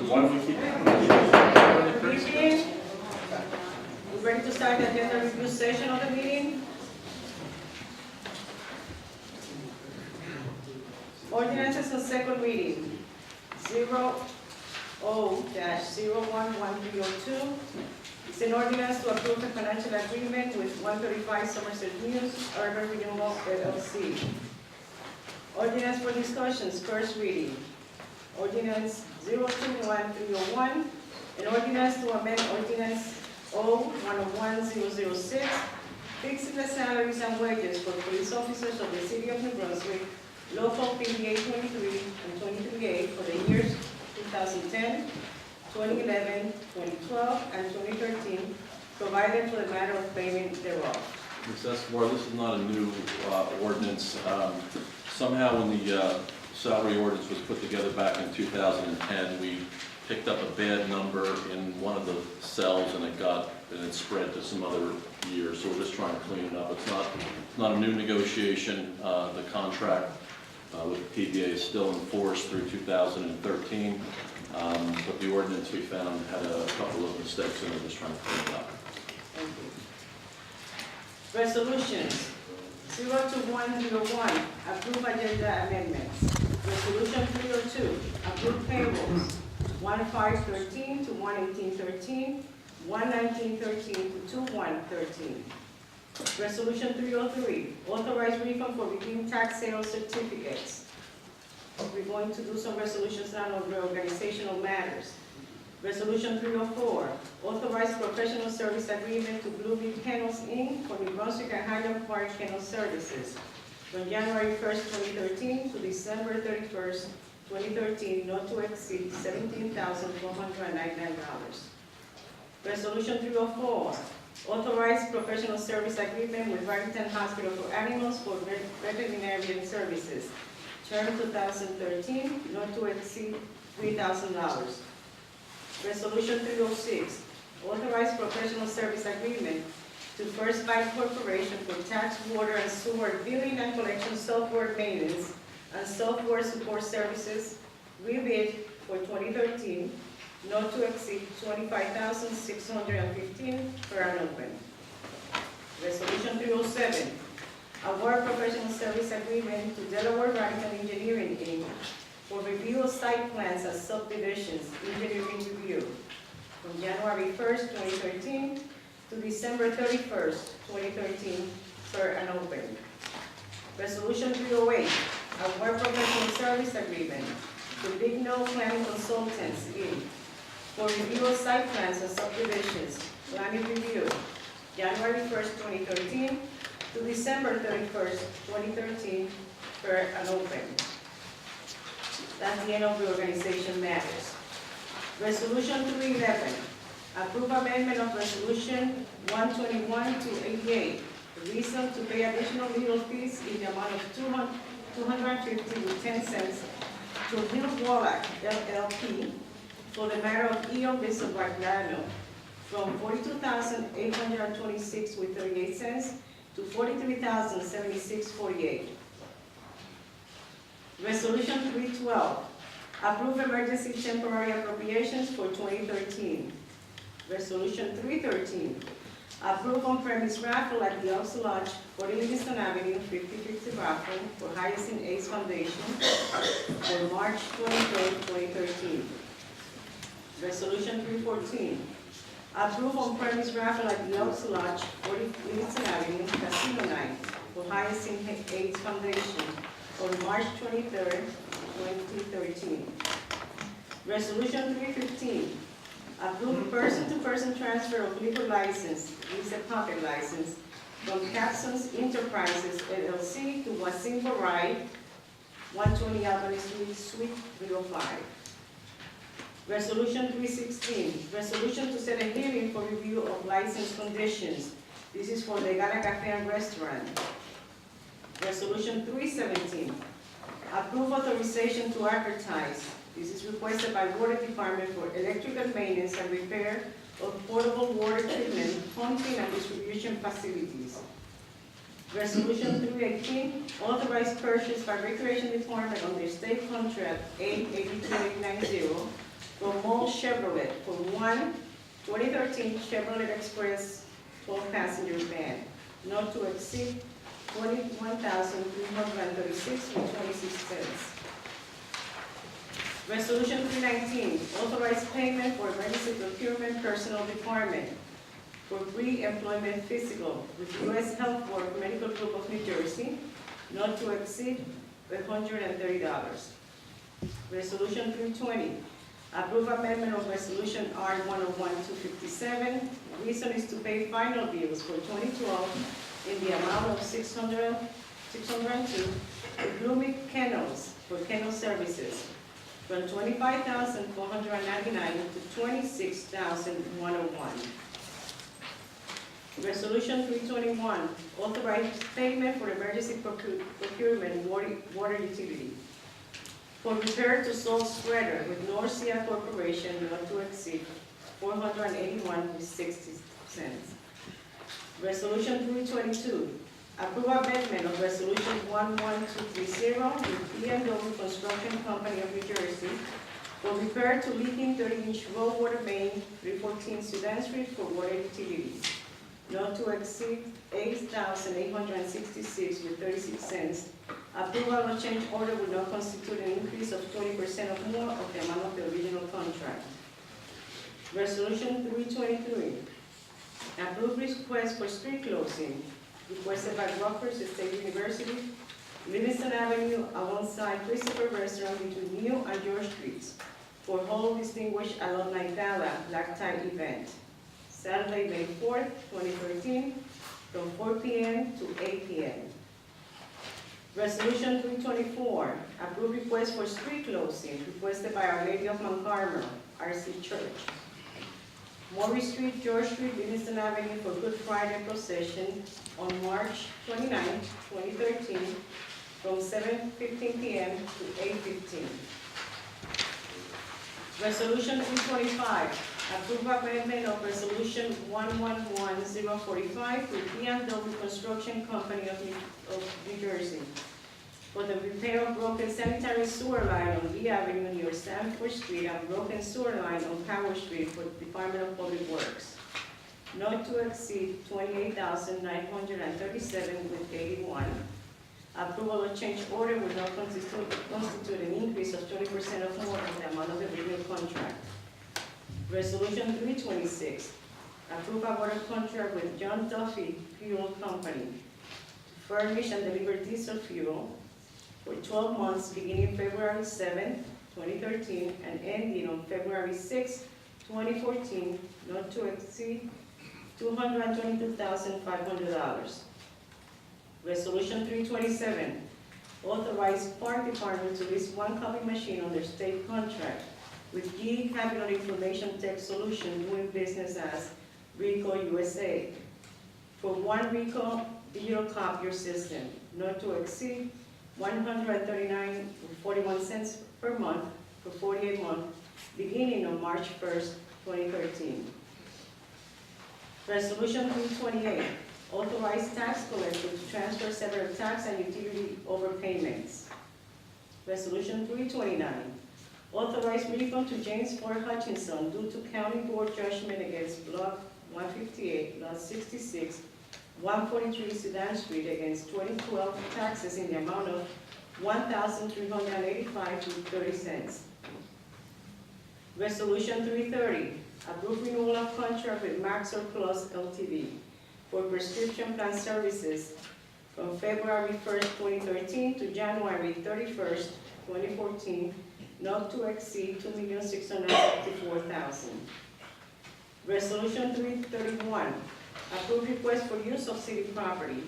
Why don't we keep Good evening. We're ready to start the agenda review session of the meeting. Ordinances on second reading. 0-011-302. It's an ordinance to approve a financial agreement with 135 Somerset News Urban Renewal LLC. Ordinance for discussions, first reading. Ordinance 021-301, an ordinance to amend ordinance 0-101-006, fixing the salaries and wages for police officers of the city of New Brunswick, local PDA 23 and 23A for the years 2010, 2011, 2012, and 2013, provided for the matter of payment thereof. Ms. Escobar, this is not a new ordinance. Somehow when the salary ordinance was put together back in 2010, we picked up a bad number in one of the cells and it spread to some other years, so we're just trying to clean it up. It's not a new negotiation. The contract with the PBA is still in force through 2013, but the ordinance we found had a couple of mistakes and we're just trying to clean it up. Thank you. Resolutions. 02101, approve agenda amendments. Resolution 302, approve payrolls. 1513 to 11813, 11913 to 2113. Resolution 303, authorize refund for redeemed tax sales certificates. We're going to do some resolutions now on reorganizational matters. Resolution 304, authorize professional service agreement to Blue Bee Kennels Inc. for New Brunswick and Highland Park Kennel Services from January 1st, 2013 to December 31st, 2013, not to exceed $17,499. Resolution 304, authorize professional service agreement with Barrington Hospital for Animals for veterinarian services, term 2013, not to exceed $3,000. Resolution 306, authorize professional service agreement to First Bite Corporation for tax, water, and sewer billing and collection software maintenance and software support services, rebid for 2013, not to exceed $25,615 per annum. Resolution 307, award professional service agreement to Delaware Radical Engineering Inc. for review of site plans as subdivisions, engineering review, from January 1st, 2013 to December 31st, 2013, per an open. Resolution 308, award professional service agreement to Big No Planning Consultants Inc. for review of site plans and subdivisions, planning review, January 1st, 2013 to December 31st, 2013, per an open. That's the end of the organization matters. Resolution 311, approve amendment of resolution 121-88, the reason to pay additional legal fees in the amount of $250.10 to Bill Wallach, LLP, for the matter of Eo Bishop Raglano, from $42,826.38 to $43,076.48. Resolution 312, approve emergency temporary appropriations for 2013. Resolution 313, approve on-premise raffle at the Elks Lodge, 40 Livingston Avenue, 50/50 raffle for Hyacinth Ace Foundation for March 23rd, 2013. Resolution 314, approve on-premise raffle at the Elks Lodge, 40 Livingston Avenue, Casino Night for Hyacinth Ace Foundation on March 23rd, 2013. Resolution 315, approve person-to-person transfer of liquor license, Visa pocket license, from Capsons Enterprises LLC to Wasim Barai, 120 Albany Street, Suite 305. Resolution 316, resolution to set a hearing for review of license conditions. This is for the Gala Cafe and Restaurant. Resolution 317, approve authorization to advertise. This is requested by Water Department for electrical maintenance and repair of portable water treatment, pumping, and distribution facilities. Resolution 318, authorized purchase by Recreation Department under State Contract 882-890 from Mall Chevrolet for one 2013 Chevrolet Express 12-passenger van, not to exceed $21,336.26. Resolution 319, authorize payment for emergency procurement personnel department for pre-employment physical with U.S. Health Work Medical Group of New Jersey, not to exceed $130. Resolution 320, approve amendment of Resolution R-101-257. Reason is to pay final bills for 2012 in the amount of $602 with Blooming Kennels for kennel services from $25,499 to $26,101. Resolution 321, authorize payment for emergency procurement water utility for repair to salt spreader with North Sea Corporation not to exceed $481.60. Resolution 322, approve amendment of Resolution 11230 with B&W Construction Company of New Jersey for repair to leaking 30-inch raw water main 314 Sudan Street for water utilities, not to exceed $8,866.36. Approval of change order will not constitute an increase of 20% or more of the amount of the original contract. Resolution 323, approve request for street closing requested by Rutgers State University, Livingston Avenue alongside Christopher Restaurant between New and George Streets for whole distinguished alumni gala black tie event, Saturday, May 4th, 2013, from 4 p.m. to 8 p.m. Resolution 324, approve request for street closing requested by Our Lady of Mount Carmel, RC Church. Morris Street, George Street, Livingston Avenue for Good Friday procession on March 29, 2013, from 7:15 p.m. to 8:15. Resolution 325, approve amendment of Resolution 111045 with B&W Construction Company of New Jersey for the repair of broken sanitary sewer line on Lee Avenue near Sanford Street and broken sewer line on Power Street for the Department of Public Works, not to exceed $28,937.81. Approval of change order will not constitute an increase of 20% or more of the amount of the original contract. Resolution 326, approve a water contract with John Duffy Fuel Company to furnish and deliver diesel fuel for 12 months beginning February 7, 2013 and ending on February 6, 2014, not to exceed $222,500. Resolution 327, authorize Park Department to lease one copy machine under state contract with GE Capital Information Tech Solution doing business as Rico USA for one Rico digital copier system, not to exceed $139.41 per month for 48 months, beginning on March 1st, 2013. Resolution 328, authorize tax collector to transfer several tax and utility overpayments. Resolution 329, authorize refund to James Ford Hutchinson due to county board judgment against Block 158, Lot 66, 143 Sudan Street against 2012 taxes in the amount of $1,385.30. Resolution 330, approve renewal of contract with Maxor Plus Ltd. for prescription plan services from February 1st, 2013 to January 31st, 2014, not to exceed $2,654,000. Resolution 331, approve request for use of city property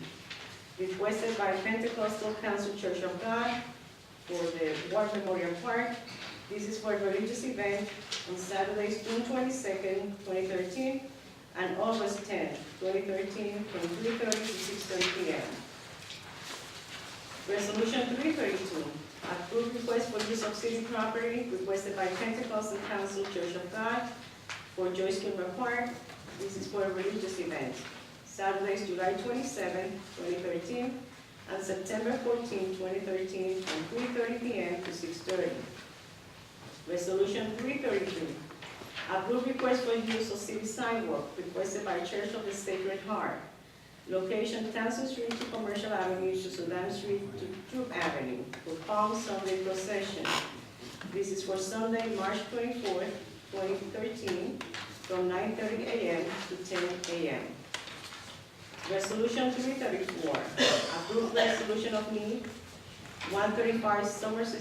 requested by Pentecostal Council Church of God for the War Memorial Park. This is for a religious event on Saturdays, June 22nd, 2013, and August 10th, 2013, from 3:30 to 6:30 p.m. Resolution 332, approve request for use of city property requested by Pentecostal Council Church of God for Joyce Kilmer Park. This is for a religious event. Saturdays, July 27, 2013, and September 14, 2013, from 3:30 p.m. to 6:30. Resolution 333, approve request for use of city sidewalk requested by Church of the Sacred Heart. Location Townsend Street to Commercial Avenue to Sudan Street to Troop Avenue for Palm Sunday procession. This is for Sunday, March 24th, 2013, from 9:30 a.m. to 10 a.m. Resolution 334, approve resolution of need 135 Somerset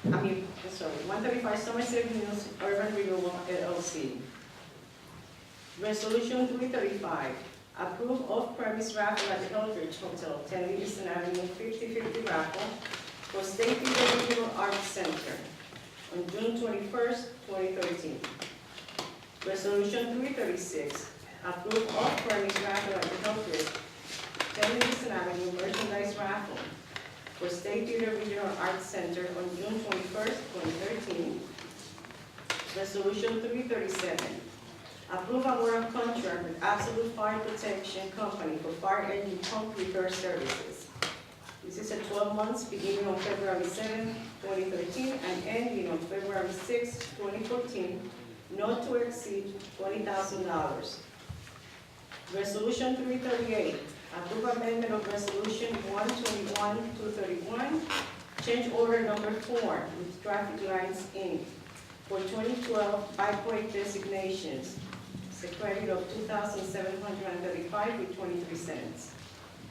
135 Somerset Mills Urban Renewal LLC. Resolution 335, approve off-premise raffle at the Eldridge Hotel, 10 Livingston Avenue, 50/50 raffle for State Regional Arts Center on June 21st, 2013. Resolution 336, approve off-premise raffle at the Eldridge, 10 Livingston Avenue, merchandise raffle for State Theater Regional Arts Center on June 21st, 2013. Resolution 337, approve award of contract with Absolute Fire Protection Company for fire engine pump repair services. This is a 12 months beginning on February 7, 2013 and ending on February 6, 2014, not to exceed $20,000. Resolution 338, approve amendment of Resolution 121-231, change order number 4 with Traffic Lights Inc. for 2012 bike designations. It's a credit of $2,735 with 23 cents.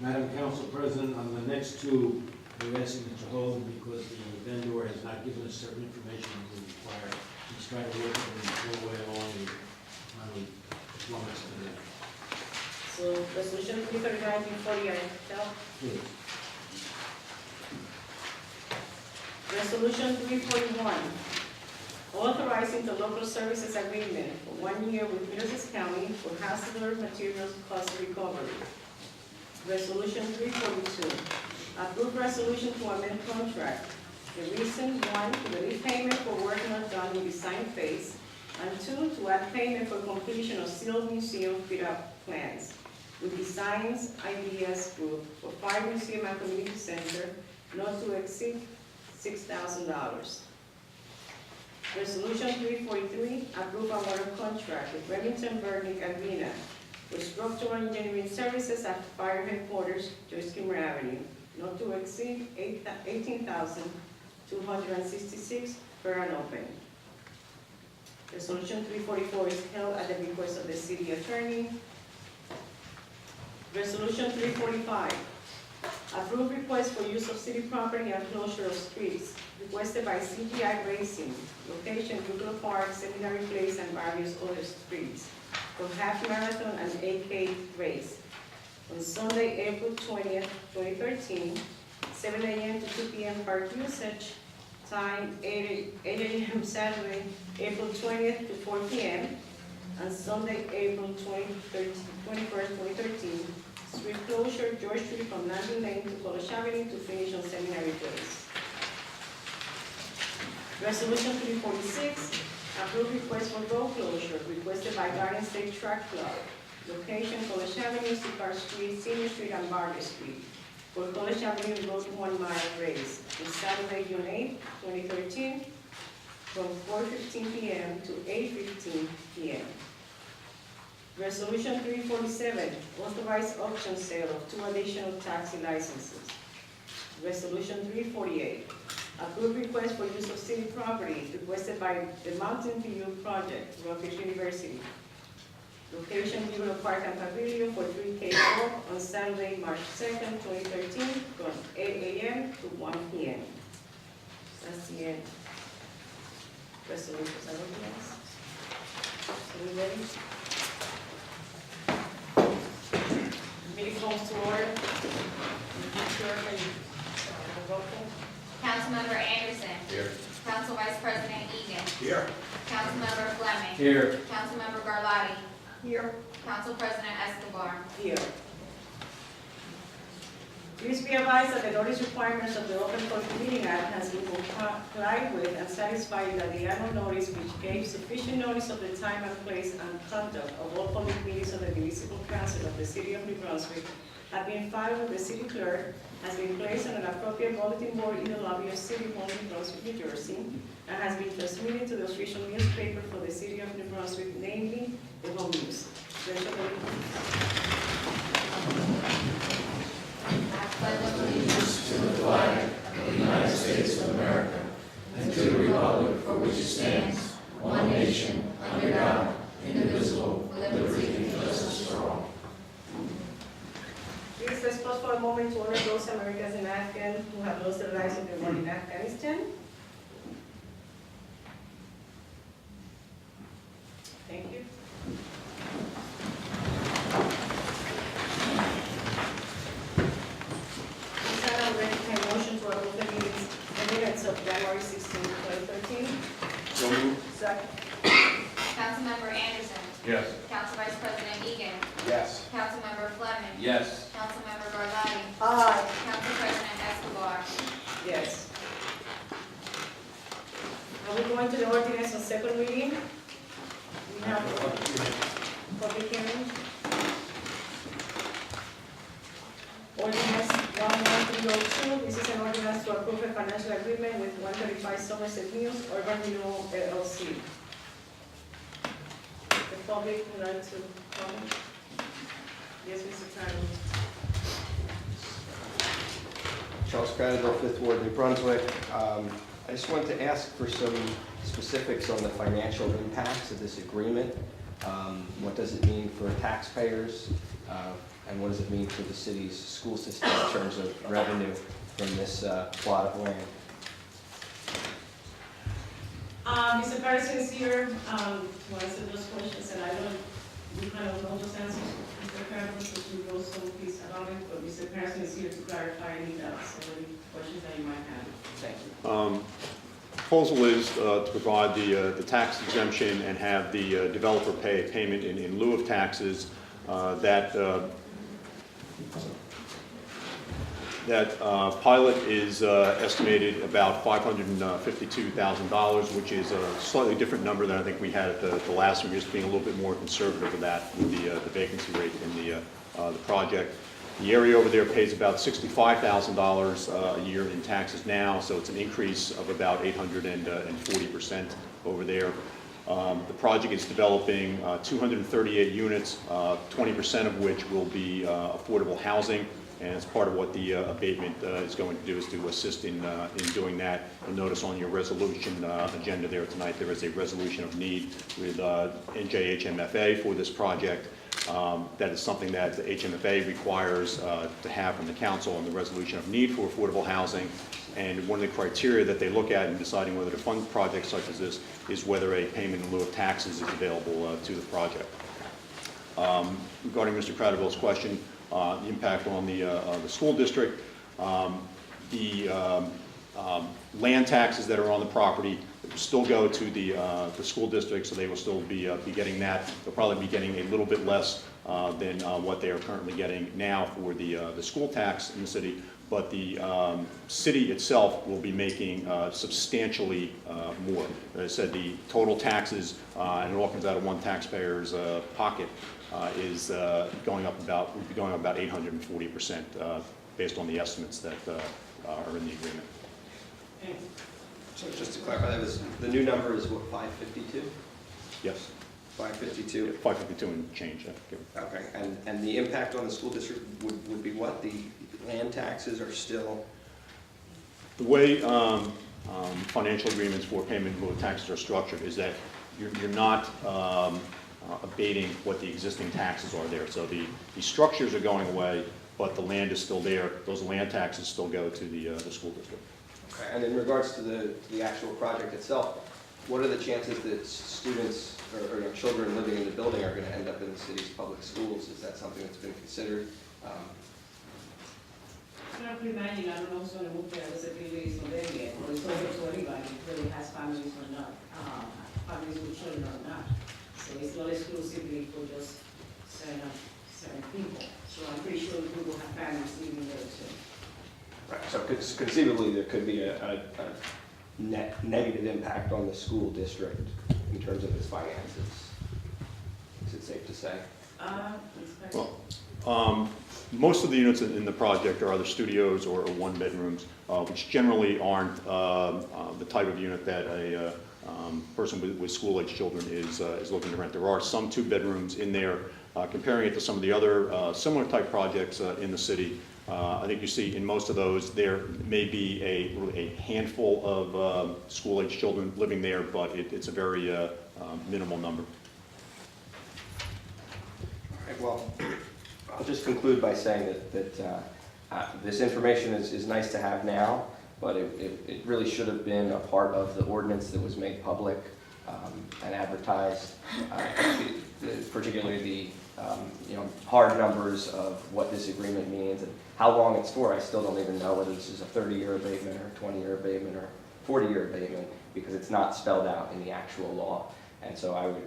Madam Council President, on the next two, we're asking to hold them because the vendor has not given us certain information we require. He's trying to work it the way along and finally performance today. So resolution 339 before you tell. Please. Resolution 341, authorizing the local services agreement for 1 year with Middlesex County for hazardous materials cost recovery. Resolution 342, approve resolution to amend contract. The reason, 1, to relieve payment for work not done in design phase, and 2, to add payment for completion of Sealed Museum fit-out plans with Designs Ideas Group for Fire Museum and Community Center, not to exceed $6,000. Resolution 343, approve award of contract with Remington Burdick Arena for structural engineering services at Fire Headquarters, Joyce Kimmer Avenue, not to exceed $18,266 per annum. Resolution 344 is held at the request of the city attorney. Resolution 345, approve request for use of city property and closure of streets, requested by CGI Racing, location Google Park, Seminary Place, and various other streets, for half marathon and 8K race on Sunday, April 20th, 2013, 7 a.m. to 2 p.m. park usage, time 8 a.m. Saturday, April 20th to 4 p.m., and Sunday, April 21st, 2013, street closure, George Street from Landing Lane to College Avenue to finish on Seminary Place. Resolution 346, approve request for road closure requested by Garden State Track Club. Location, College Avenue, Sycamore Street, Senior Street, and Barber Street for College Avenue Road 1 mile race on Saturday, June 8, 2013, from 4:15 p.m. to 8:15 p.m. Resolution 347, authorize auction sale of 2 additional taxi licenses. Resolution 348, approve request for use of city property requested by the Mountain View Project, Rutgers University. Location, Bureau Park and Pavilion for 3K walk on Saturday, March 2nd, 2013, from 8 a.m. to 1 p.m. That's the end. Resolutions, everything else? Are we ready? Meeting calls to order. Councilmember Anderson. Here. Council Vice President Egan. Here. Councilmember Fleming. Here. Councilmember Garlotti. Here. Council President Escobar. Here. Please be advised that the notice requirements of the Open Public Meeting Act has been complied with and satisfied that the annual notice which gave sufficient notice of the time and place and conduct of all public meetings of the Municipal Council of the City of New Brunswick have been filed with the city clerk, has been placed on an appropriate bulletin board in the lobby of City Hall in Brunswick, New Jersey, and has been transmitted to the official newspaper for the city of New Brunswick, namely the Home News. Rachel, will you I pledge allegiance to the flag of the United States of America and to the republic for which it stands, one nation, under God, indivisible, with liberty and justice for all. please let's pause for a moment to honor those Americans in Afghan who have lost their lives in the war in Afghanistan. Thank you. This item will entertain a motion to approve the minutes of January 16, 2013. So moved. Second. Councilmember Anderson. Yes. Council Vice President Egan. Yes. Councilmember Fleming. Yes. Councilmember Garlotti. Aye. Council President Escobar. Yes. Are we going to the ordinance on second reading? We have public hearing. Ordinance 11302, this is an ordinance to approve a financial agreement with 135 Somerset Mills Urban Renewal LLC. The public would like to comment? Yes, Mr. Tryon. Charles Craddock, Fifth Ward, New Brunswick. I just wanted to ask for some specifics on the financial impacts of this agreement. What does it mean for taxpayers? And what does it mean for the city's school system in terms of revenue from this plot of land? Mr. Patterson is here to answer those questions, and I don't, we kind of know those answers, Mr. Patterson, because we wrote some piece about it, but Mr. Patterson is here to clarify any doubts or any questions that you might have. Thank you. Proposal is to provide the tax exemption and have the developer pay a payment in lieu of taxes. That pilot is estimated about $552,000, which is a slightly different number than I think we had at the last one, just being a little bit more conservative with that, with the vacancy rate in the project. The area over there pays about $65,000 a year in taxes now, so it's an increase of about 840% over there. The project is developing 238 units, 20% of which will be affordable housing, and as part of what the abatement is going to do is to assist in doing that. You'll notice on your resolution agenda there tonight, there is a resolution of need with NJHMFA for this project. That is something that the HMFA requires to have from the council on the resolution of need for affordable housing. And one of the criteria that they look at in deciding whether to fund projects such as this is whether a payment in lieu of taxes is available to the project. Regarding Mr. Cradaville's question, the impact on the school district, the land taxes that are on the property still go to the school district, so they will still be getting that. They'll probably be getting a little bit less than what they are currently getting now for the school tax in the city, but the city itself will be making substantially more. As I said, the total taxes, and it all comes out of one taxpayer's pocket, is going up about 840% based on the estimates that are in the agreement. So just to clarify, that was, the new number is what, 552? Yes. 552? 552 and change. Okay, and the impact on the school district would be what? The land taxes are still? The way financial agreements for payment in lieu of taxes are structured is that you're not abating what the existing taxes are there. So the structures are going away, but the land is still there. Those land taxes still go to the school district. Okay, and in regards to the actual project itself, what are the chances that students or children living in the building are going to end up in the city's public schools? Is that something that's been considered? I don't imagine, I don't know who's going to move there, there's a few days from there yet, or it's open to anybody, whether it has families or not, families with children or not. So it's not exclusively for just certain people. So I'm pretty sure we will have families living there too. Right, so conceivably there could be a net negative impact on the school district in terms of its finances. Is it safe to say? Well, Most of the units in the project are either studios or one-bedrooms, which generally aren't the type of unit that a person with school-age children is looking to rent. There are some two-bedrooms in there. Comparing it to some of the other similar type projects in the city, I think you see in most of those there may be a handful of school-age children living there, but it's a very minimal number. All right, well, I'll just conclude by saying that this information is nice to have now, but it really should have been a part of the ordinance that was made public and advertised, particularly the hard numbers of what this agreement means and how long it's for. I still don't even know whether this is a 30-year abatement or 20-year abatement or 40-year abatement, because it's not spelled out in the actual law. And so I would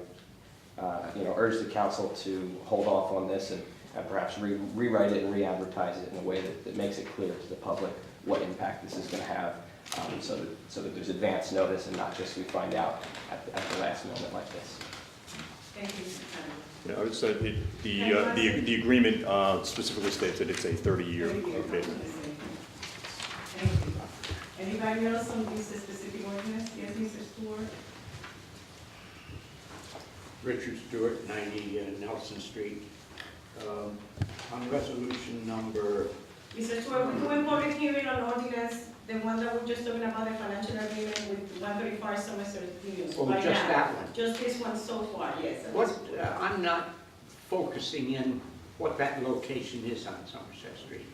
urge the council to hold off on this and perhaps rewrite it and re-advertise it in a way that makes it clear to the public what impact this is going to have, so that there's advance notice and not just we find out at the last moment like this. Thank you, Mr. Kennedy. Yeah, I would say the agreement specifically states that it's a 30-year abatement. Thank you. Anybody else on this specific ordinance? Yes, Mr. Stewart? Richard Stewart, 90 Nelson Street. On resolution number, Mr. Stewart, we're doing public hearing on ordinance, the one that we're just talking about, the financial agreement with 135 Somerset News. oh, Right just now. that one. Just this one so far, yes. What, I'm not focusing in what that location is on Somerset Street.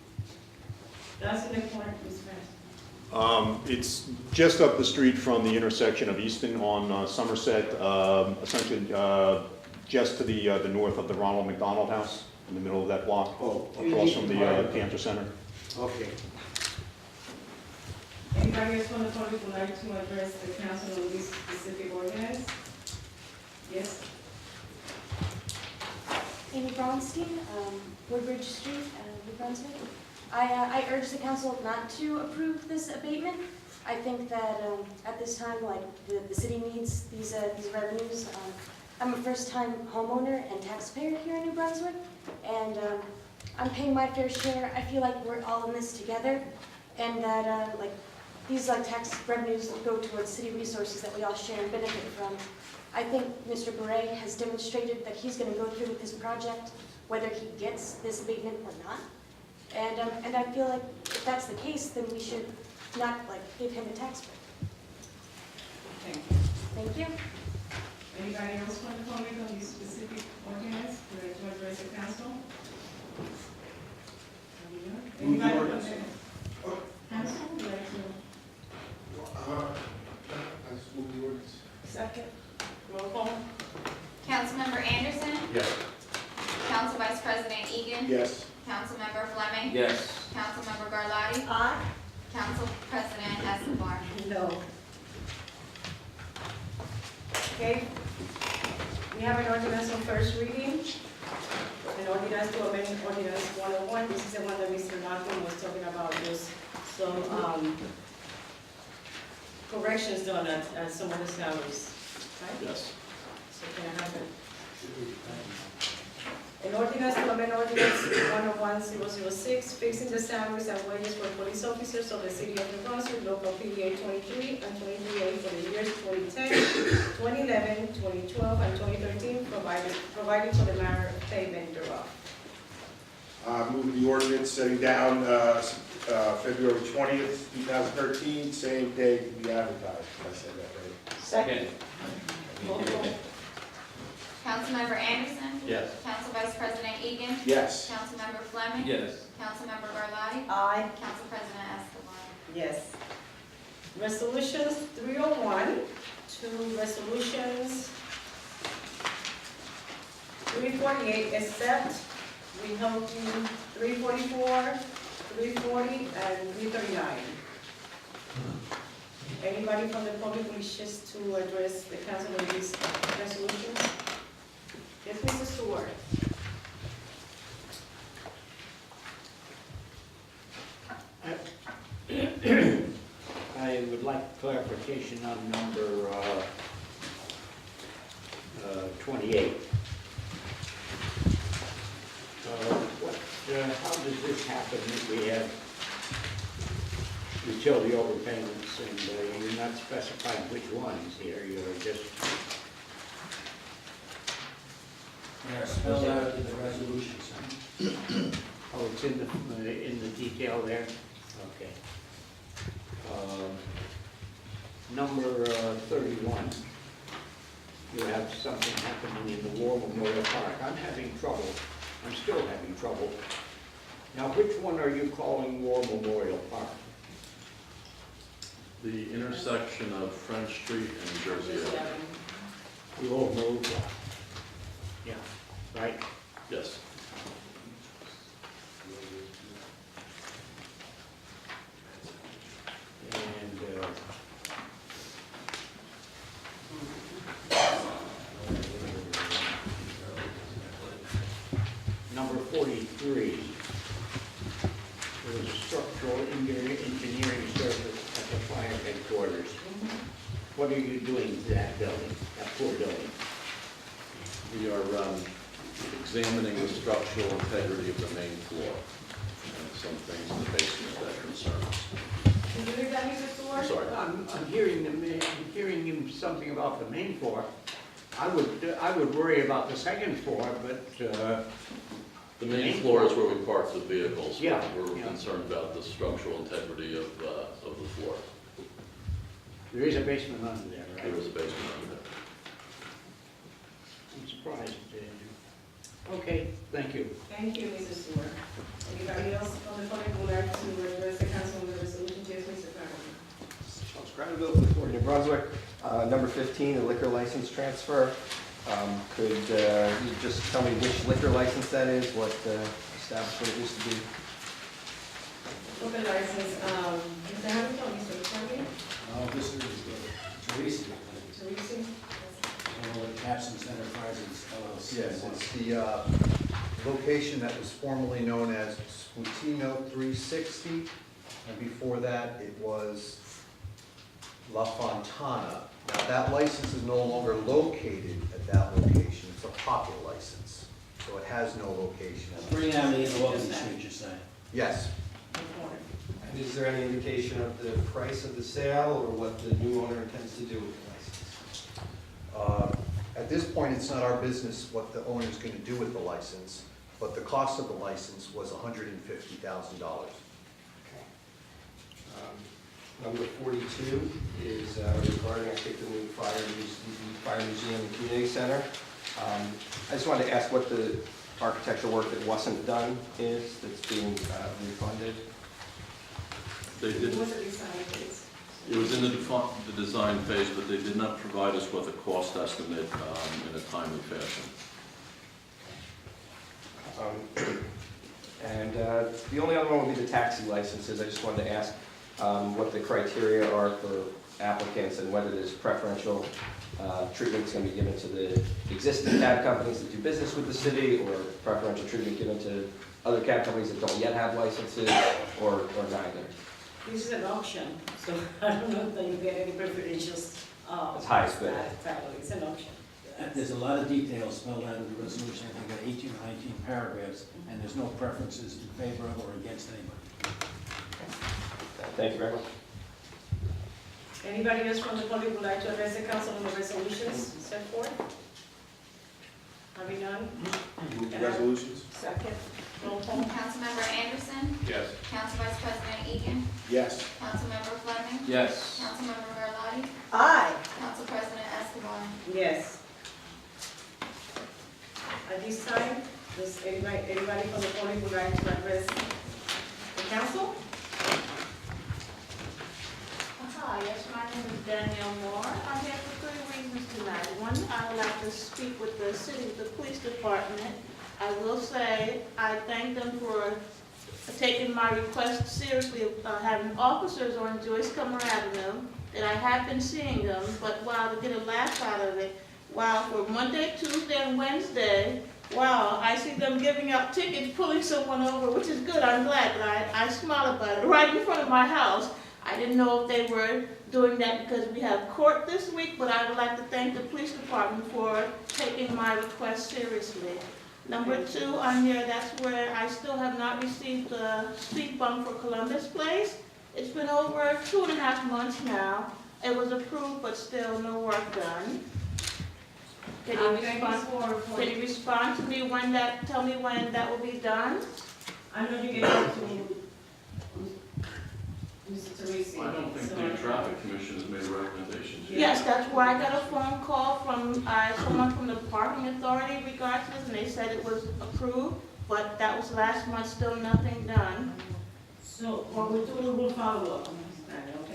That's in the corner, Ms. Vance. It's just up the street from the intersection of Easton on Somerset, essentially just to the north of the Ronald McDonald House, in the middle of that block, across from the Cancer Center. Okay. Anybody else from the public would like to address the council on this specific ordinance? Yes? Amy Braunstein, Woodbridge Street, New Brunswick. I urge the council not to approve this abatement. I think that at this time, like, the city needs these revenues. I'm a first-time homeowner and taxpayer here in New Brunswick, and I'm paying my fair share. I feel like we're all in this together, and that these tax revenues go towards city resources that we all share and benefit from. I think Mr. Beret has demonstrated that he's going to go through with this project, whether he gets this abatement or not. And I feel like if that's the case, then we should not give him a tax break. Thank you. Thank you. Anybody else want to comment on this specific ordinance to address the council? Anybody from the council would like to? Second. Roll call. Councilmember Anderson. Yes. Council Vice President Egan. Yes. Councilmember Fleming. Yes. Councilmember Garlotti. Aye. Council President Escobar. No. Okay. We have an ordinance on first reading. An ordinance to amend ordinance 101. This is the one that Mr. Malcolm was talking about. There's some corrections done at some of the salaries, right? Yes. So can I have it? An ordinance to amend ordinance 101-006, fixing the salaries and wages for police officers of the city of New Brunswick, local PDA 23 and 23A for the years 2010, 2011, 2012, and 2013, providing for the manner of payment thereof. Move the ordinance setting down February 20th, 2013, same day to be advertised. Did I say that right? Second. Roll call. Councilmember Anderson. Yes. Council Vice President Egan. Yes. Councilmember Fleming. Yes. Councilmember Garlotti. Aye. Council President Escobar. Yes. Resolutions 301 to resolutions 348, except we help you 344, 340, and 339. Anybody from the public wishes to address the council on these resolutions? Yes, Mr. Stewart. I would like clarification on number 28. how does this happen that we have utility overpayments and you're not specifying which ones here, you're just, They are spelled out in the resolution, sir. oh, it's in the detail there? Okay. Number 31, you have something happening in the War Memorial Park. I'm still having trouble. Now, which one are you calling War Memorial Park? The intersection of French Street and Jersey Avenue. The old road? Yeah, right? Yes. And, number 43, there was a structural engineering service at the fire headquarters. What are you doing to that building, that poor building? We are examining the structural integrity of the main floor and some things in the basement that concern us. Can you read that, Mr. Stewart? Sorry. I'm hearing him something about the main floor. I would worry about the second floor, but, The main floor is where we park the vehicles. Yeah, We're yeah. concerned about the structural integrity of the floor. there is a basement under there, right? There is a basement under there. I'm surprised. Okay, thank you. Thank you, Mr. Stewart. Anybody else on the public would like to address the council on the resolution? Yes, Mr. Farrell. Charles Gradville, Fifth Ward, New Brunswick. Number 15, the liquor license transfer. Could you just tell me which liquor license that is, what establishment it used to be? Open license, Mr. Hamilton, Mr. Cormier, This is Teresa, Teresa. Capson Center Fires LLC. Yes, it's the location that was formerly known as Sputino 360, and before that, it was La Fontana. Now, that license is no longer located at that location, it's a pocket license, so it has no location. 398 Walking Street, you're saying? Yes, And is there any indication of the price of the sale or what the new owner intends to do with the license? at this point, it's not our business what the owner's gonna do with the license, but the cost of the license was $150,000. Number 42 is regarding, I think, the new fire museum and community center. I just wanted to ask what the architectural work that wasn't done is, that's being refunded. They did, What's the design, please? it was in the design phase, but they did not provide us with a cost estimate in a timely fashion. And the only other one would be the taxi licenses. I just wanted to ask what the criteria are for applicants and whether there's preferential treatment that's going to be given to the existing cab companies that do business with the city, or preferential treatment given to other cab companies that don't yet have licenses, or neither. This is an auction, so I don't know if you get any preferentials. It's highest bidder. It's an auction. There's a lot of details spelled out in the resolution, I think got 18 or 19 paragraphs, and there's no preferences in favor of or against anybody. Thank you very much. Anybody else from the public would like to address the council on the resolutions set forth? Having none? Move the resolutions? Second. Roll call. Councilmember Anderson. Yes. Council Vice President Egan. Yes. Councilmember Fleming. Yes. Councilmember Garlotti. Aye. Council President Escobar. Yes. At this time, does anybody from the public would like to address the council? Hi, yes, my name is Danielle Moore. I'm here for 3 reasons tonight. One, I would like to speak with the police department. I will say, I thank them for taking my request seriously of having officers on Joyce Comer Avenue, that I have been seeing them, but wow, to get a laugh out of it, wow, for Monday, Tuesday, and Wednesday, wow, I see them giving out tickets, pulling someone over, which is good, I'm glad, but I smile about it, right in front of my house. I didn't know if they were doing that because we have court this week, but I would like to thank the police department for taking my request seriously. Number two on here, that's where I still have not received the speed bump for Columbus Place. It's been over 2.5 months now. It was approved, but still no work done. Can you respond to me when that, tell me when that will be done? I know you get to Mr. Teresi. I don't think the traffic commission has made recommendations yet. Yes, that's why I got a phone call from someone from the parking authority regarding this, and they said it was approved, but that was last month, still nothing done. So, what we'll do, we'll follow up.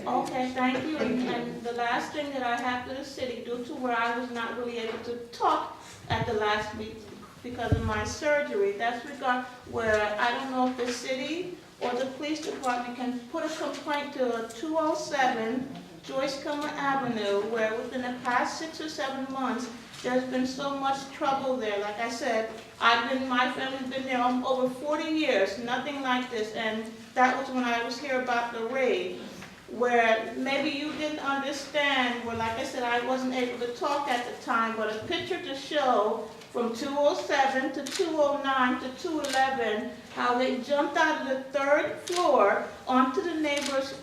Okay, thank you. And the last thing that I have to the city, due to where I was not really able to talk at the last week because of my surgery, that's regard where I don't know if the city or the police department can put a complaint to 207 Joyce Comer Avenue, where within the past 6 or 7 months, there's been so much trouble there. Like I said, my family's been there over 40 years, nothing like this, and that was when I was here about the raid, where maybe you didn't understand, where like I said, I wasn't able to talk at the time, but a picture to show from 207 to 209 to 211, how they jumped out of the 3rd floor onto the neighbor's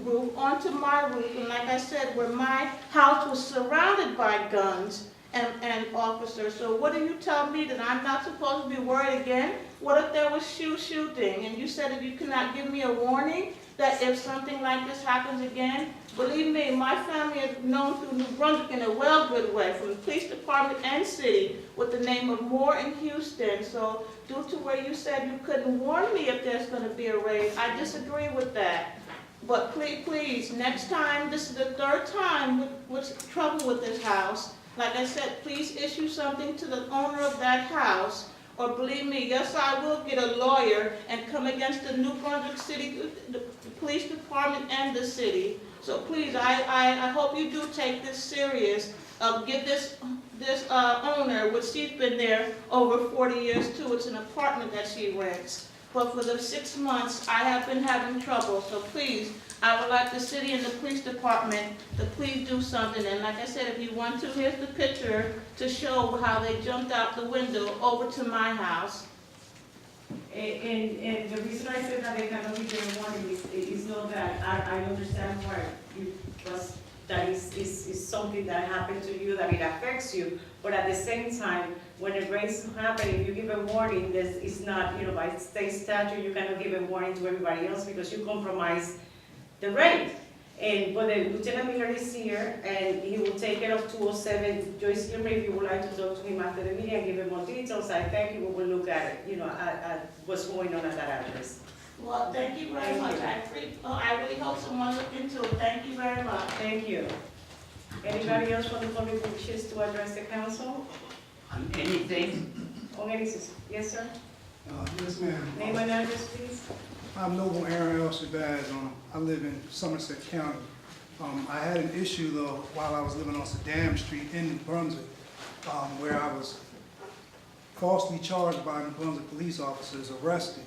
roof, onto my roof, and like I said, where my house was surrounded by guns and officers. So what do you tell me, that I'm not supposed to be worried again? What if there was shooting? And you said that you cannot give me a warning that if something like this happens again? Believe me, my family is known through New Brunswick in a well good way, from the police department and city, with the name of Moore and Houston. So due to where you said you couldn't warn me if there's going to be a raid, I disagree with that. But please, next time, this is the 3rd time with trouble with this house. Like I said, please issue something to the owner of that house, or believe me, yes, I will get a lawyer and come against the New Brunswick City, the police department and the city. So please, I hope you do take this serious. Give this owner, which she's been there over 40 years too, it's an apartment that she rents. But for the 6 months, I have been having trouble. So please, I would like the city and the police department to please do something. And like I said, if you want to, here's the picture to show how they jumped out the window over to my house. And the reason I said that they cannot be given warning is not that I understand why that is something that happened to you, that it affects you, but at the same time, when a raid happens, if you give a warning, it's not, by state statute, you cannot give a warning to everybody else because you compromise the raid. But the Lieutenant Miller is here, and he will take care of 207 Joyce Gilmer. If you would like to talk to him after the meeting and give him more details, I thank you. We will look at it, at what's going on at that address. Well, thank you very much. I really hope someone look into it. Thank you very much. Thank you. Anybody else from the public who wishes to address the council? On anything? On anything? Yes, sir. Yes, ma'am. Name and address, please. I'm Noble Aaron El Shabazz. I live in Somerset County. I had an issue though while I was living on Saddam Street in New Brunswick, where I was falsely charged by New Brunswick police officers, arrested.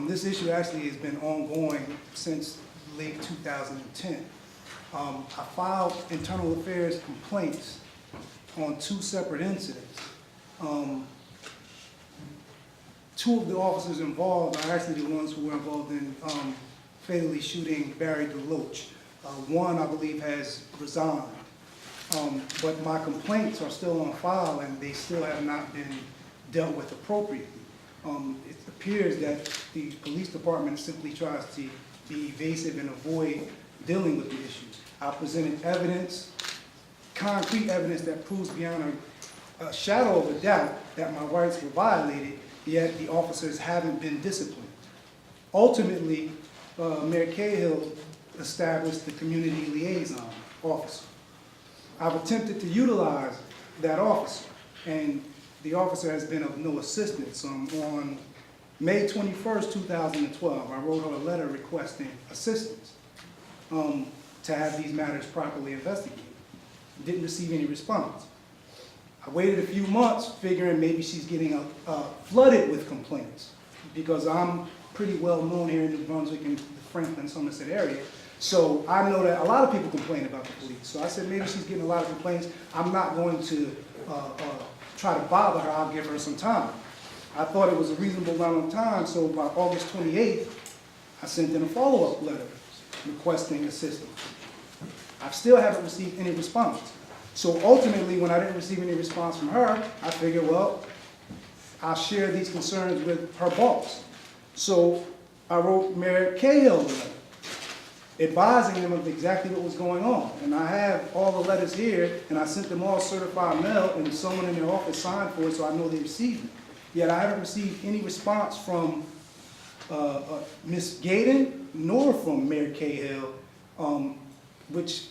This issue actually has been ongoing since late 2010. I filed internal affairs complaints on 2 separate incidents. 2 of the officers involved are actually the ones who were involved in fatally shooting Barry DeLoach. One, I believe, has resigned. But my complaints are still on file and they still have not been dealt with appropriately. It appears that the police department simply tries to be evasive and avoid dealing with the issues. I presented evidence, concrete evidence that proves beyond a shadow of a doubt that my rights were violated, yet the officers haven't been disciplined. Ultimately, Mayor Cahill established the community liaison officer. I've attempted to utilize that officer, and the officer has been of no assistance. On May 21st, 2012, I wrote her a letter requesting assistance to have these matters properly investigated. Didn't receive any response. I waited a few months figuring maybe she's getting flooded with complaints because I'm pretty well known here in New Brunswick and the Franklin, Somerset area. So I know that a lot of people complain about the police. So I said maybe she's getting a lot of complaints. I'm not going to try to bother her. I'll give her some time. I thought it was a reasonable amount of time, so by August 28th, I sent in a follow-up letter requesting assistance. I still haven't received any response. So ultimately, when I didn't receive any response from her, I figured, well, I'll share these concerns with her boss. So I wrote Mayor Cahill a letter, advising him of exactly what was going on. And I have all the letters here, and I sent them all certified mail, and someone in their office signed for it, so I know they received it. Yet I haven't received any response from Ms. Gaden, nor from Mayor Cahill, which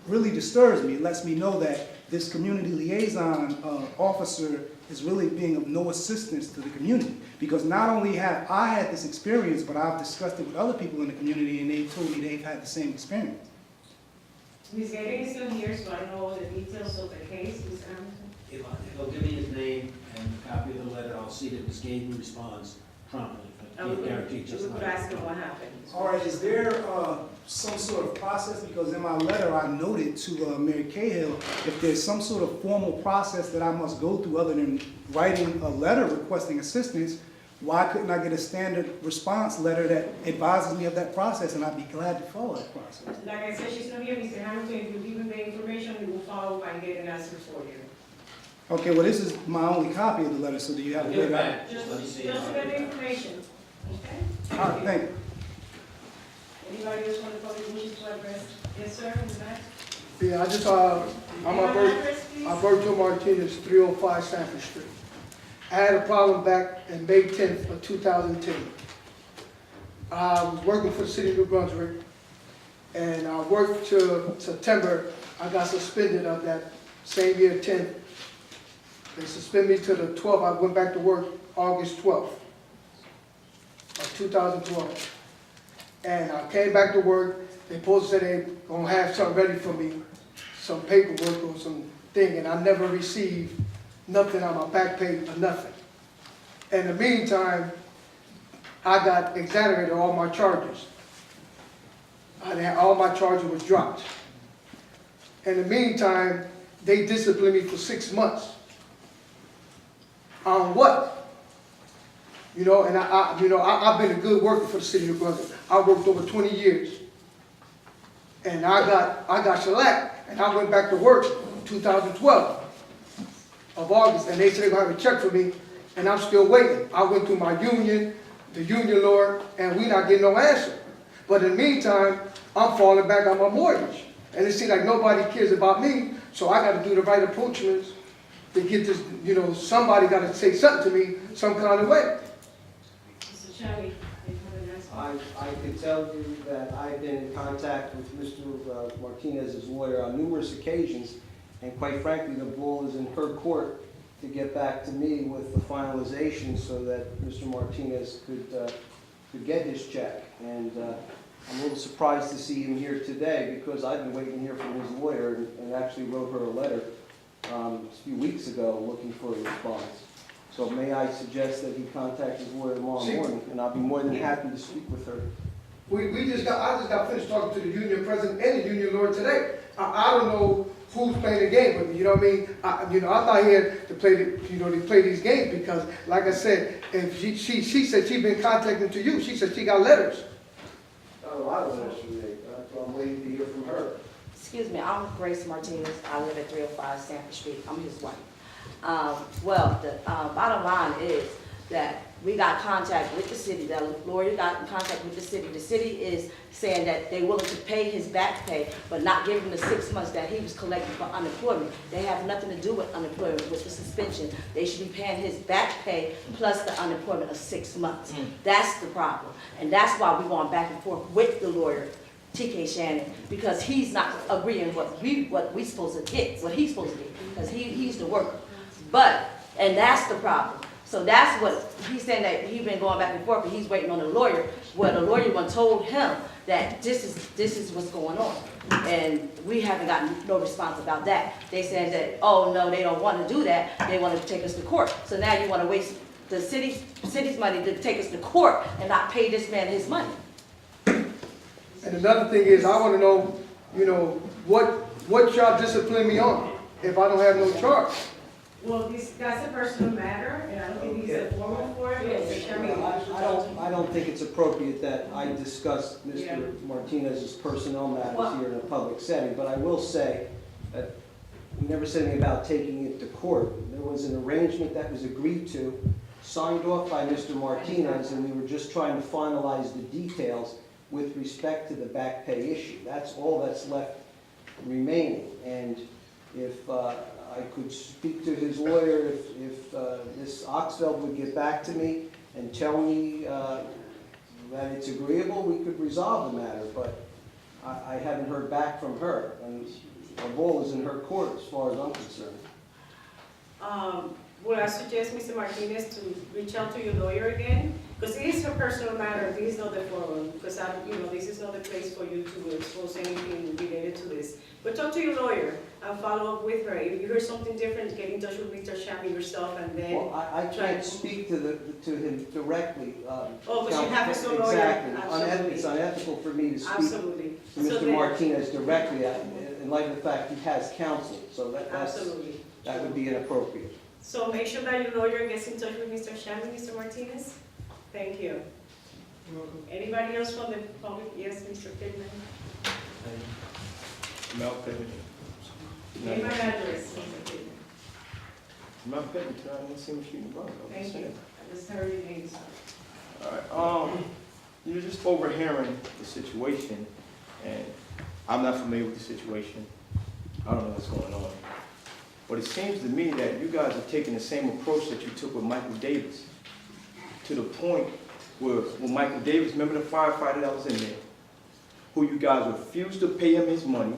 really disturbs me. It lets me know that this community liaison officer is really being of no assistance to the community. Because not only have I had this experience, but I've discussed it with other people in the community, and they've told me they've had the same experience. Ms. Gaten is still here, so I know all the details of the case. Ms. Anderson? If he'll give me his name and a copy of the letter, I'll see that Ms. Gaten responds promptly. I can't guarantee just We could ask him what happened. All right, is there some sort of process, because in my letter I noted to Mayor Cahill, if there's some sort of formal process that I must go through other than writing a letter requesting assistance, why couldn't I get a standard response letter that advises me of that process, and I'd be glad to follow that process? Like I said, she's not here, Mr. Hamilton. If you give him the information, we will follow up and get an answer for you. Okay, well, this is my only copy of the letter, so do you have a Give it letter? back. Just Let me see to it. get the information. Okay? All right, thank you. Anybody else want to public wishes to address? Yes, sir, in the back. Yeah, I just, I'm Name and a address, please. Virgil Martinez, 305 Sanford Street. I had a problem back in May 10th of 2010. I was working for the city of New Brunswick, and I worked till September. I got suspended of that same year, 10th. They suspended me to the 12th. I went back to work August 12th of 2012. And I came back to work. They supposed to say they gonna have something ready for me, some paperwork or some thing, and I never received nothing on my back pay or nothing. In the meantime, I got exonerated all my charges. All my charges was dropped. In the meantime, they disciplined me for 6 months. On what? You know, and I've been a good worker for the city of Brunswick. I worked over 20 years. And I got shellacked, and I went back to work in 2012 of August, and they said they're gonna have a check for me, and I'm still waiting. I went through my union, the union lawyer, and we not getting no answer. But in the meantime, I'm falling back on my mortgage. And it seems like nobody cares about me, so I gotta do the right approachments to get this, you know, somebody gotta say something to me some kind of way. Mr. Chairman, if you want to answer. I can tell you that I've been in contact with Mr. Martinez's lawyer on numerous occasions, and quite frankly, the ball is in her court to get back to me with the finalization so that Mr. Martinez could get his check. And I'm a little surprised to see him here today, because I've been waiting here from his lawyer and actually wrote her a letter a few weeks ago looking for a response. So may I suggest that he contact his lawyer tomorrow morning, and I'll be more than happy to speak with her. I just got finished talking to the union president and the union lawyer today. I don't know who's playing the game with me, you know what I mean? I thought he had to play they play these games because, like I said, if she said she'd been contacting to you. She said she got letters. Got a lot of letters from me. That's what I'm waiting to hear from her. Excuse me, I'm Grace Martinez. I live at 305 Sanford Street. I'm his wife. Well, the bottom line is that we got contact with the city. The lawyer got in contact with the city. The city is saying that they're willing to pay his back pay, but not give him the 6 months that he was collecting for unemployment. They have nothing to do with unemployment, with the suspension. They should be paying his back pay plus the unemployment of 6 months. That's the problem. And that's why we're going back and forth with the lawyer, TK Shannon, because he's not agreeing what we supposed to get, what he's supposed to get, because he's the worker. And that's the problem. So that's what he's saying, that he's been going back and forth, but he's waiting on the lawyer. Well, the lawyer one told him that this is what's going on, and we haven't gotten no response about that. They said that, oh no, they don't want to do that. They want to take us to court. So now you want to waste the city's money to take us to court and not pay this man his money. And another thing is, I want to know, you know, what y'all discipline me on if I don't have no charge. Well, that's a personal matter, and I don't think he's a foreman for it, Mr. Chairman. I don't think it's appropriate that I discuss Yeah. Mr. Martinez's personnel matters Well- here in a public setting, but I will say that we never said anything about taking it to court. There was an arrangement that was agreed to, signed off by Mr. Martinez, and we were just trying to finalize the details with respect to the back pay issue. That's all that's left remaining. And if I could speak to his lawyer, if Ms. Oxfeld would get back to me and tell me that it's agreeable, we could resolve the matter, but I haven't heard back from her, and the ball is in her court as far as I'm concerned. Would I suggest, Mr. Martinez, to reach out to your lawyer again? Because it is her personal matter, this is not the forum, because this is not the place for you to expose anything related to this. But talk to your lawyer and follow up with her. If you heard something different, get in touch with Mr. Shammy yourself, and then. Well, I can't speak to him directly. Oh, but you have his own lawyer. Exactly. Absolutely. It's unethical for me to speak Absolutely. to So Mr. then- Martinez directly, in light of the fact he has counsel, so that Absolutely. would be inappropriate. So make sure that your lawyer gets in touch with Mr. Shammy, Mr. Martinez. Thank you. Anybody else from the public? Yes, Mr. Pittman. Mel Pittman. Name and address, Mr. Pittman. Mel Pittman, I didn't see what she was about. Thank you. I just heard your name, sir. All right, you're just overhearing the situation, and I'm not familiar with the situation. I don't know what's going on. But it seems to me that you guys are taking the same approach that you took with Michael Davis, to the point where Michael Davis, remember the firefighter that was in there, who you guys refused to pay him his money,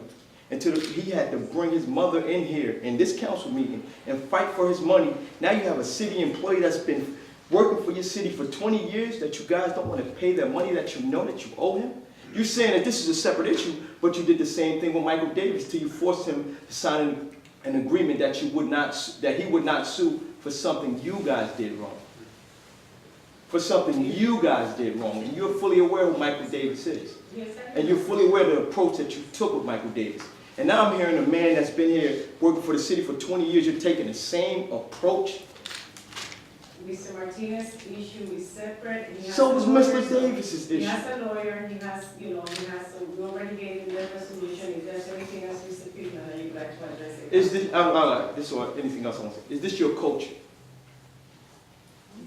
until he had to bring his mother in here in this council meeting and fight for his money. Now you have a city employee that's been working for your city for 20 years that you guys don't want to pay the money that you know that you owe him. You're saying that this is a separate issue, but you did the same thing with Michael Davis till you forced him to sign an agreement that he would not sue for something you guys did wrong. For something you guys did wrong, and you're fully aware who Michael Davis is. Yes, And you're fully aware of the approach that you took with Michael Davis. And now I'm hearing a man that's been here working for the city for 20 years, you're taking the same approach. Mr. Martinez's issue is separate. He has So a was lawyer, Mr. Davis's He issue. has a lawyer, we already gave him the resolution. If there's anything else, Mr. Pittman, that you'd like to address it. Is this or anything else I want to say? Is this your culture?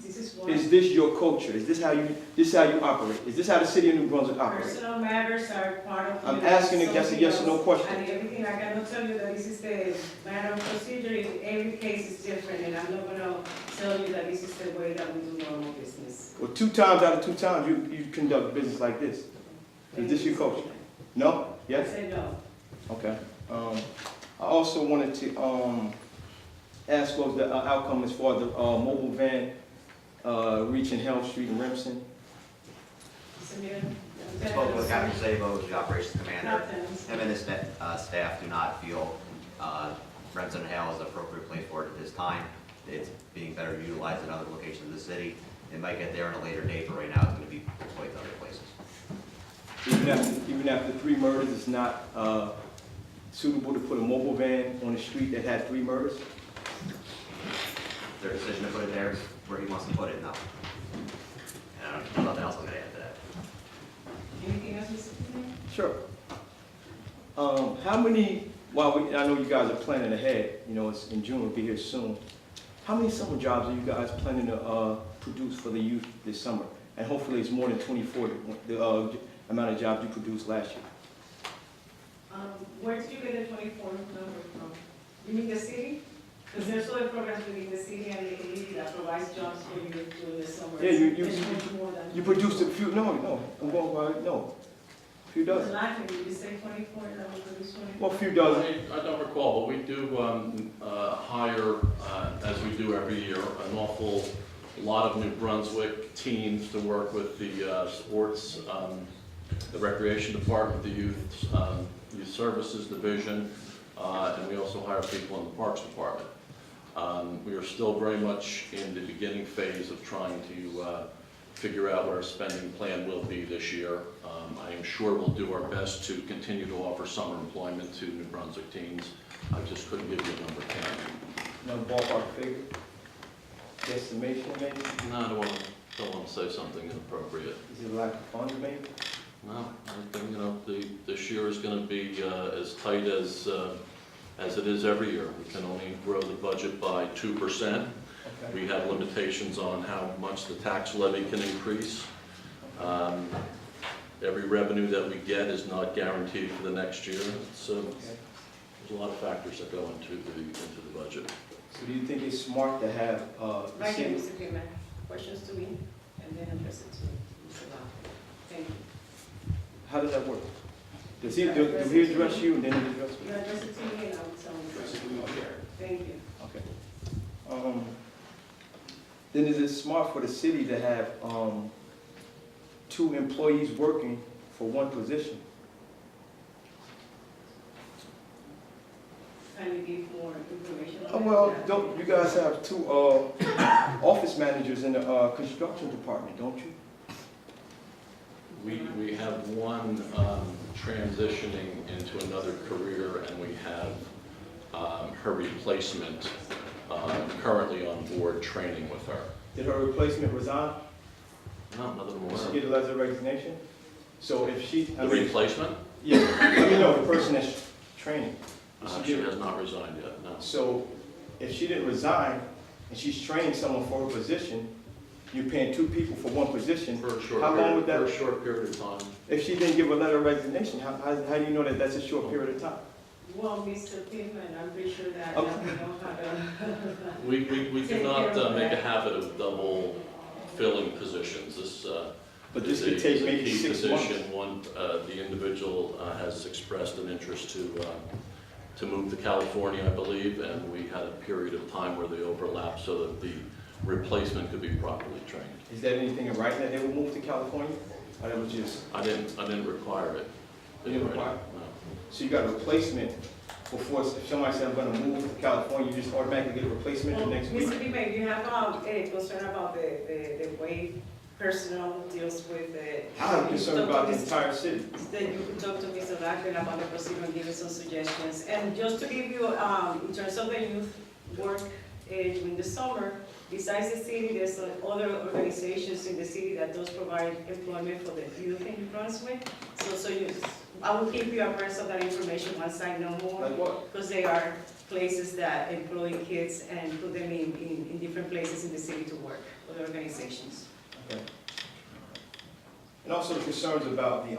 This is one. Is this your culture? Is this how you operate? Is this how the city of New Brunswick operates? Personal matters are part of. I'm asking if that's a yes or no question. And everything, I cannot tell you that this is the matter of procedure. Every case is different, and I'm not gonna tell you that this is the way that we do normal business. Well, 2 times out of 2 times you conduct business like this. Is this your culture? No? I Yes? said no. Okay. I also wanted to ask what was the outcome as far as the mobile van reaching Helm Street in Remsen. Mr. Mayor, Spoke with Captain Sabo, who's the operations commander. Captain. Him and his staff do not feel Remsen Hale is the appropriate place for it at this time. It's being better utilized in other locations of the city. It might get there at a later date, but right now it's going to be deployed to other places. Even after 3 murders, it's not suitable to put a mobile van on the street that had 3 murders? Their decision to put it there is where he wants to put it, no. And I don't know nothing else I'm going to add to that. Anything else, Mr. Pittman? Sure. How many, I know you guys are planning ahead, it's in June, we'll be here soon. How many summer jobs are you guys planning to produce for the youth this summer? And hopefully it's more than 24, the amount of jobs you produced last year. Where did you get the 24 number from? You mean the city? Because there's other programs within the city and the community that provides jobs for you during the summer. Yeah, There's much more than. you produced a few, no, I'm going by, no, a few dozen. Laughing, did you say 24, that we produced 24? Well, a few dozen. I don't recall, but we do hire, as we do every year, an awful lot of New Brunswick teams to work with the sports, the recreation department, the youth services division, and we also hire people in the parks department. We are still very much in the beginning phase of trying to figure out what our spending plan will be this year. I am sure we'll do our best to continue to offer summer employment to New Brunswick teens. I just couldn't give you a number 10. No ballpark figure? Guesstimation maybe? No, I don't want to say something inappropriate. Is it lack of funds maybe? No, I think, this year is going to be as tight as it is every year. We can only grow the budget by 2%. Okay. We have limitations on how much the tax levy can increase. Every revenue that we get is not guaranteed for the next year. So there's a lot of factors that go into the budget. So do you think it's smart to have, the Right here, city? Mr. Chairman. Questions to me, and then address it to Mr. Lau. Thank you. How does that work? Do he address you and then he address You me? address it to me, and I'll tell you. Thank you. Okay. Then is it smart for the city to have, 2 employees working for 1 position? Can you give more information on that? Well, don't, you guys have 2, office managers in the, construction department, don't you? We have one transitioning into another career, and we have her replacement currently on board training with her. Did her replacement resign? No, nothing Did more. she get a letter of resignation? So if she... The replacement? Yeah, I mean, no, the person that's training. Did She get- has not resigned yet, no. So if she didn't resign and she's training someone for her position, you're paying 2 people for 1 position. For a short How long period, would that? for a short period of time. If she didn't give a letter of resignation, how do you know that that's a short period of time? Well, Mr. Pittman, I'm pretty sure that Okay. we know how to. We do Take not care of make a that. habit of double filling positions. This But this is could take a maybe key 6 months. position. One, the individual has expressed an interest to move to California, I believe, and we had a period of time where they overlapped so that the replacement could be properly trained. Is there anything in writing that they will move to California? Or that was just, I didn't require it. You didn't require it? No. so you got a replacement before, if somebody said, I'm gonna move to California, you just automatically get a replacement the Well, next week? Mr. Pittman, you have a concern about the way personnel deals with the. I have concern about the entire city. Then you could talk to Mr. Lackland about the procedure and give you some suggestions. And just to give you, in terms of the youth work during the summer, besides the city, there's other organizations in the city that does provide employment for the youth in Brunswick. So I will keep you abreast of that information once I know more. Like what? Because they are places that employ kids and put them in different places in the city to work, other organizations. Okay. And also the concerns about the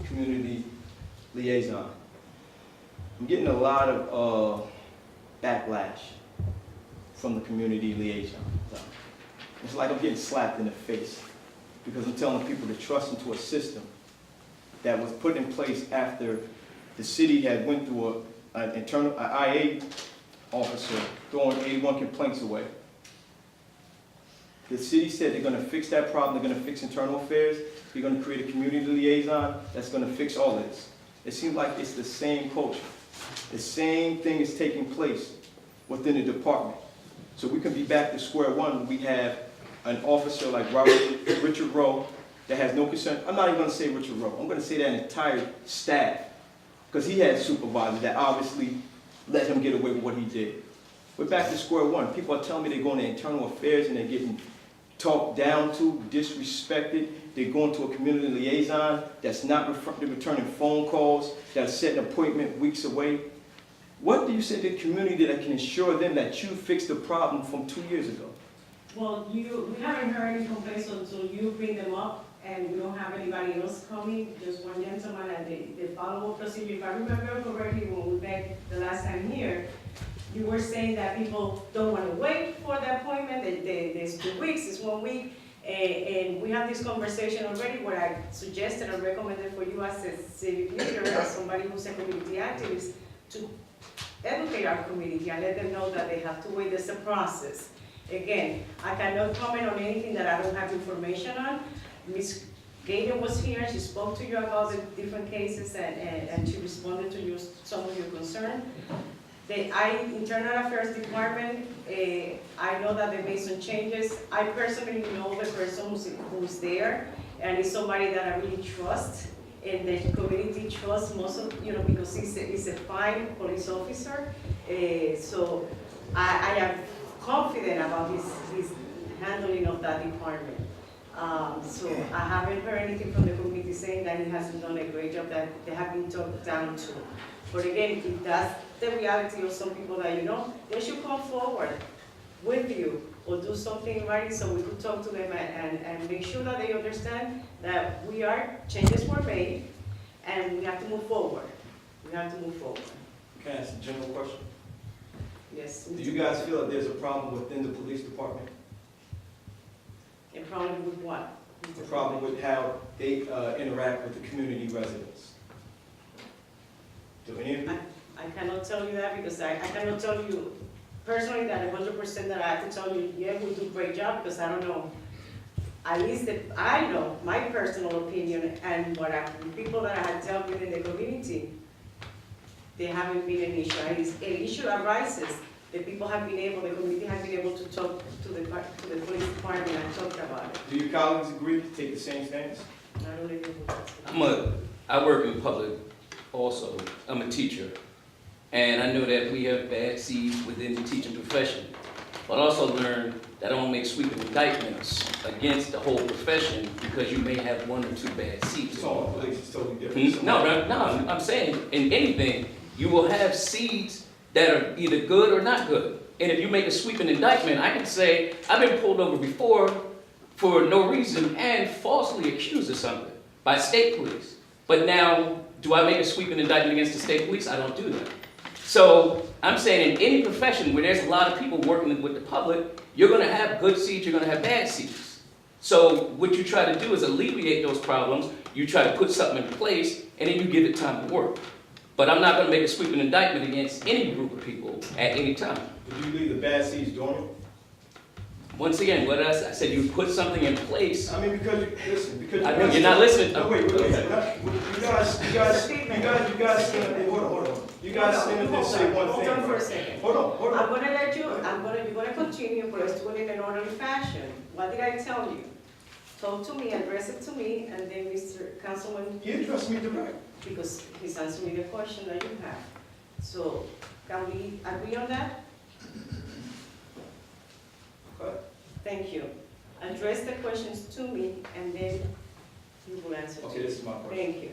community liaison. I'm getting a lot of backlash from the community liaison. It's like I'm getting slapped in the face because I'm telling people to trust into a system that was put in place after the city had went through an IA officer throwing 81 complaints away. The city said they're gonna fix that problem, they're gonna fix internal affairs, they're gonna create a community liaison that's gonna fix all this. It seems like it's the same culture. The same thing is taking place within the department. So we can be back to square one. We have an officer like Richard Rowe that has no concern. I'm not even gonna say Richard Rowe, I'm gonna say that entire staff. Because he had supervisors that obviously let him get away with what he did. We're back to square one. People are telling me they're going to internal affairs and they're getting talked down to, disrespected. They're going to a community liaison that's not returning phone calls, that's setting an appointment weeks away. What do you say to the community that can assure them that you fixed the problem from 2 years ago? Well, we haven't heard any complaints until you bring them up, and we don't have anybody else coming, just one gentleman, and the follow-up procedure. If I remember correctly, when we met the last time here, you were saying that people don't want to wait for the appointment, that there's 2 weeks, it's 1 week, and we had this conversation already where I suggested or recommended for you as a civic leader, as somebody who's a community activist, to educate our community and let them know that they have to wait. There's a process. Again, I cannot comment on anything that I don't have information on. Ms. Gator was here, she spoke to you about the different cases and she responded to some of your concerns. The Internal Affairs Department, I know that they made some changes. I personally know the person who's there, and it's somebody that I really trust, and the community trusts most of, because he's a fine police officer. So I am confident about his handling of that department. So I haven't heard anything from the community saying that he hasn't done a great job, that they have been talked down to. But again, if that's the reality of some people that you know, they should come forward with you or do something in writing so we could talk to them and make sure that they understand that changes were made and we have to move forward. We have to move forward. Can I ask a general question? Yes. Do you guys feel that there's a problem within the police department? A problem with what? A problem with how they interact with the community residents? Do any of you? I cannot tell you that because I cannot tell you personally that 100% that I have to tell you, yeah, we do a great job because I don't know. At least I know my personal opinion and the people that I have dealt with in the community, there haven't been an issue. At least an issue arises, the people have been able, the community has been able to talk to the police department and talk about it. Do your colleagues agree to take the same stance? I don't agree. I work in public also. I'm a teacher. And I know that we have bad seeds within the teaching profession. But I also learned that I don't make sweeping indictments against the whole profession because you may have one or two bad seeds. So police is totally different. No, I'm saying in anything, you will have seeds that are either good or not good. And if you make a sweeping indictment, I can say, I've been pulled over before for no reason and falsely accused of something by state police. But now, do I make a sweeping indictment against the state police? I don't do that. So I'm saying in any profession where there's a lot of people working with the public, you're going to have good seeds, you're going to have bad seeds. So what you try to do is alleviate those problems. You try to put something in place, and then you give it time to work. But I'm not going to make a sweeping indictment against any group of people at any time. Would you leave the bad seeds dormant? Once again, what else? I said you put something in place. I mean, because I know you're not listening. No, wait. You guys, hold on. You guys stand up and say one thing. Hold on for a second. Hold on. You're gonna continue, but let's do it in an orderly fashion. What did I tell you? Talk to me, address it to me, and then Mr. Councilman. He addressed me direct. Because he's answering the question that you have. So, can we agree on that? Okay. Thank you. Address the questions to me, and then you will answer. Okay, this is my question. Thank you.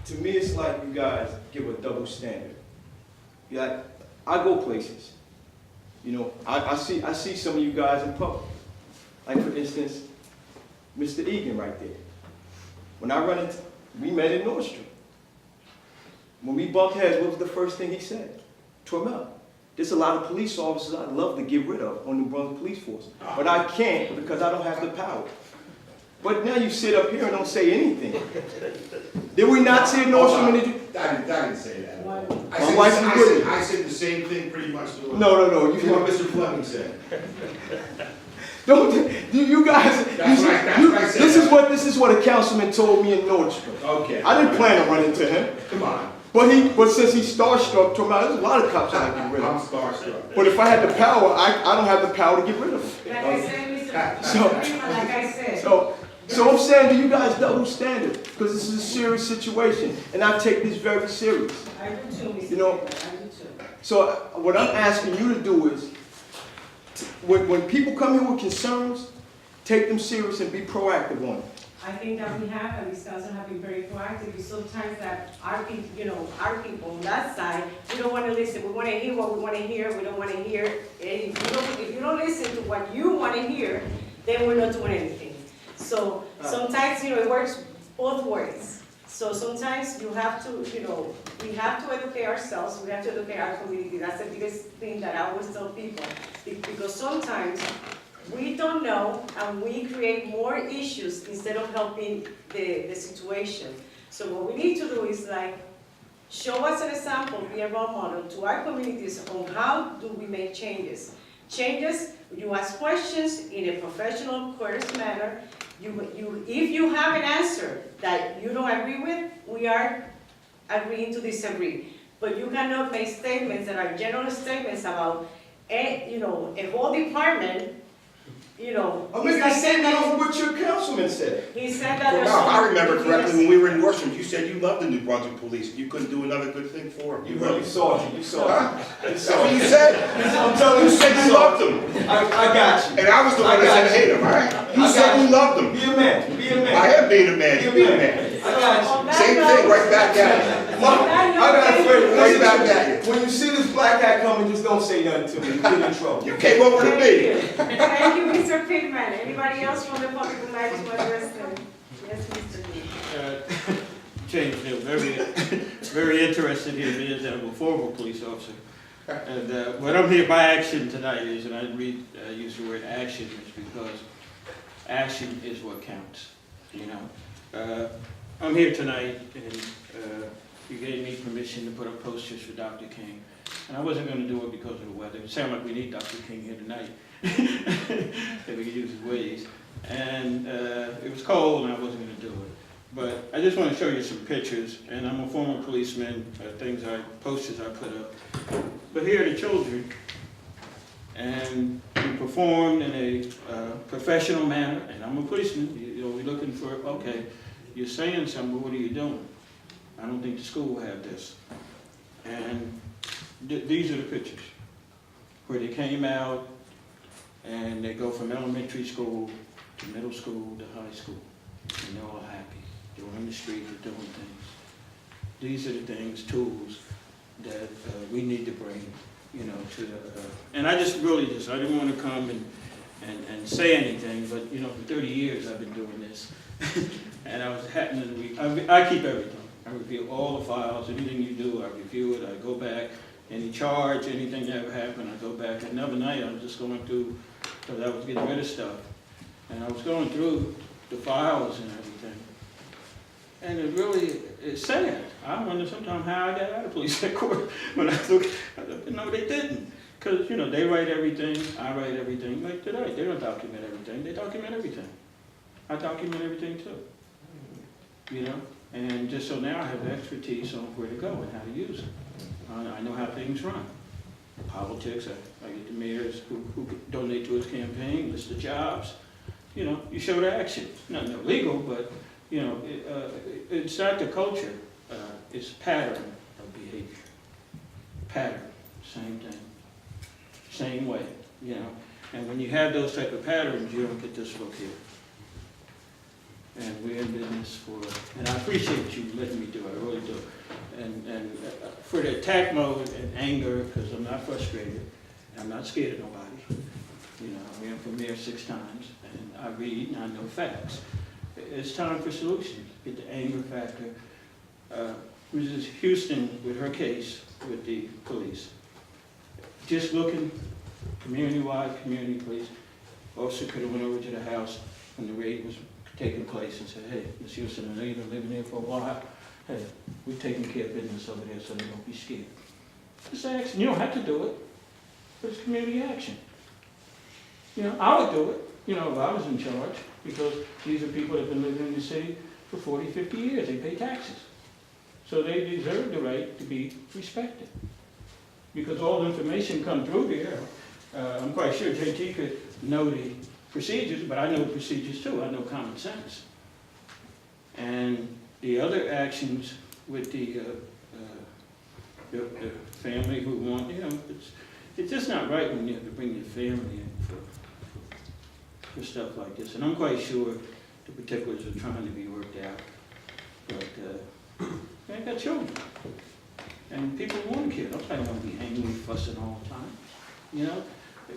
To me, it's like you guys give a double standard. Yeah, I go places. You know, I see some of you guys in public. Like for instance, Mr. Egan right there. When I run into, we met in North Street. When we bumped heads, what was the first thing he said? Tormel, there's a lot of police officers I'd love to get rid of on the Brunswick Police Force, but I can't because I don't have the power. But now you sit up here and don't say anything. Did we not say North Street? I didn't say that. I said the same thing pretty much. No. You know what Mr. Fleming said. You guys, this is what a councilman told me in Nordstrom. Okay. I didn't plan to run into him. Come on. But since he's starstruck, there's a lot of cops I can get rid of. I'm starstruck. But if I had the power, I don't have the power to get rid of him. Like I said, Mr. Freeman, like I said. So I'm saying, do you guys double standard? Because this is a serious situation, and I take this very serious. I do too, Mr. You know, Freeman, I do too. so what I'm asking you to do is, when people come here with concerns, take them serious and be proactive on it. I think that we have, and these council have been very proactive, because sometimes that our people, our people on that side, we don't want to listen. We want to hear what we want to hear. We don't want to hear. And if you don't listen to what you want to hear, then we're not doing anything. So sometimes, it works both ways. So sometimes you have to, we have to educate ourselves. We have to educate our community. That's the biggest thing that I always tell people, because sometimes we don't know, and we create more issues instead of helping the situation. So what we need to do is show us an example, be a role model to our communities on how do we make changes. Changes, you ask questions in a professional, courteous manner. If you have an answer that you don't agree with, we are agreeing to disagree. But you cannot make statements that are general statements about a whole department you know. I'm making a statement over what your councilman said. He said that Well, there's. Ralph, I some- remember correctly, when we were in Nordstrom, you said you loved the New Brunswick police. You couldn't do another good thing for them. You really saw it, you saw Huh? it. That's what you said. I'm telling you, You said you loved them. I got you. And I was the one that said hate them, all right? You I said got you loved them. Be a man, be a man. I am being a man, you be a man. I got you. On that Same note- thing, right back at you. Look, I got a friend, Right back at you. when you see this black hat coming, just don't say nothing to me, you get in trouble. You came over to Thank me. you. Thank you, Mr. Pittman. Anybody else from the public would like to address them? Yes, Mr. Lee. James Neal, very interested here, being that I'm a former police officer. And what I'm here by action tonight is, and I use the word action, is because action is what counts, you know. I'm here tonight, and you gave me permission to put up posters for Dr. King. And I wasn't going to do it because of the weather. It sounded like we need Dr. King here tonight, that we could use his ways. And it was cold, and I wasn't going to do it. But I just want to show you some pictures, and I'm a former policeman, posters I put up. But here are the children, and we performed in a professional manner, and I'm a policeman, you know, we're looking for, okay, you're saying something, but what are you doing? I don't think the school will have this. And these are the pictures, where they came out, and they go from elementary school to middle school to high school, and they're all happy. They're on the street, they're doing things. These are the things, tools, that we need to bring, you know, to the, and I just really I didn't want to come and say anything, but, you know, for 30 years I've been doing this. And I was happening, I keep everything. I review all the files, anything you do, I review it, I go back, any charge, anything that ever happened, I go back. Another night, I was just going through, because I was getting rid of stuff, and I was going through the files and everything. And it really, it's sad. I wonder sometimes how I got out of police headquarters when I look, no, they didn't. Because, you know, they write everything, I write everything. Like today, they don't document everything, they document everything. I document everything too, you know? And just so now I have the expertise on where to go and how to use it. I know how things run. Politics, I get the mayors who donate to his campaign, list the jobs. You know, you show the action. Nothing illegal, but, you know, it's not the culture. It's pattern of behavior. Pattern, same thing. Same way, you know. And when you have those type of patterns, you don't get dislocated. And we're in business for, and I appreciate you letting me do it, I really do. And for the attack mode and anger, because I'm not frustrated, and I'm not scared of nobody. You know, I ran for mayor 6 times, and I read and I know facts. It's time for solutions. Get the anger factor. Mrs. Houston, with her case with the police, just looking community-wide, community police, officer could have went over to the house when the raid was taking place and said, hey, Ms. Houston, I know you've been living here for a while. Hey, we're taking care of business over there so they don't be scared. Just action. You don't have to do it, but it's community action. You know, I would do it, you know, if I was in charge, because these are people that have been living in the city for 40, 50 years. They pay taxes. So they deserve the right to be respected. Because all the information comes through there. I'm quite sure JT could know the procedures, but I know procedures too. I know common sense. And the other actions with the family who want, you know, it's just not right when you have to bring your family in for stuff like this. And I'm quite sure the particulars are trying to be worked out. But I got children. And people want kids. I don't want to be angry, fussing all the time.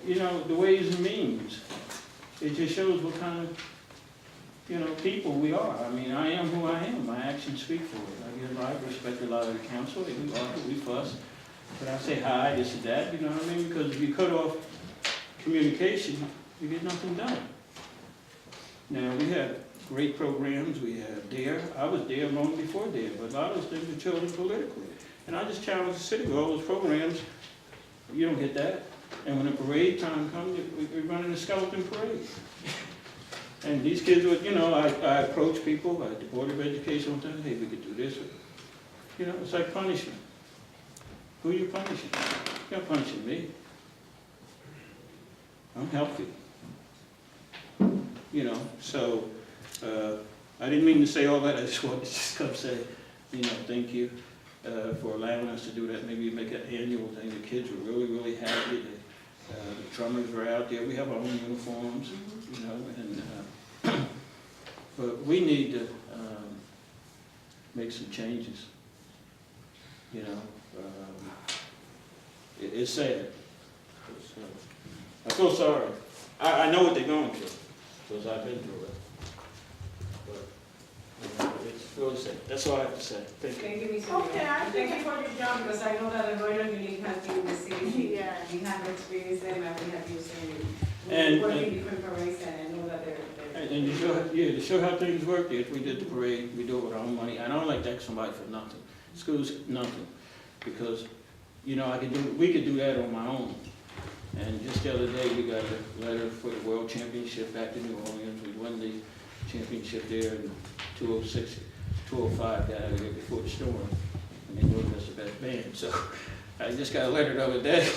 You know, the ways and means. It just shows what kind of, you know, people we are. I mean, I am who I am. My actions speak for it. I respect a lot of the council. We argue, we fuss. But I say hi, this and that, you know what I mean? Because if you cut off communication, you get nothing done. Now, we have great programs. We have DARE. I was DARE long before DARE, but a lot of those things are chosen politically. And I just challenge the city with all those programs. You don't get that. And when the parade time comes, we're running a skeleton parade. And these kids would, you know, I approach people at the Board of Education one time, hey, we could do this. You know, it's like punishment. Who are you punishing? You're not punishing me. I'm healthy. you know, so, I didn't mean to say all that, I just wanted to just come say, you know, thank you, for allowing us to do that, maybe make an annual thing, the kids were really, really happy, the drummers were out there, we have our own uniforms, you know, and, but we need to, make some changes, you know, it's sad. I feel sorry. I know what they're going through, because I've been through it. But it's really sad. That's all I have to say. Thank you. Thank you, Mr. Mayor. Okay, I And think thank you for your job, because I know that the Royal Union has been in the city. Yeah. We have experienced them, and we have used them. And- We work in different parades, and I know that they're. And to show, yeah, to show how things work, if we did the parade, we do it with our own money. I don't like to ask somebody for nothing. Schools, nothing. Because, you know, we could do that on my own. And just the other day, we got a letter for the World Championship back in New Orleans. We won the championship there in 206, 205, got out of there before the storm. And they voted us the best band. So I just got a letter the other day,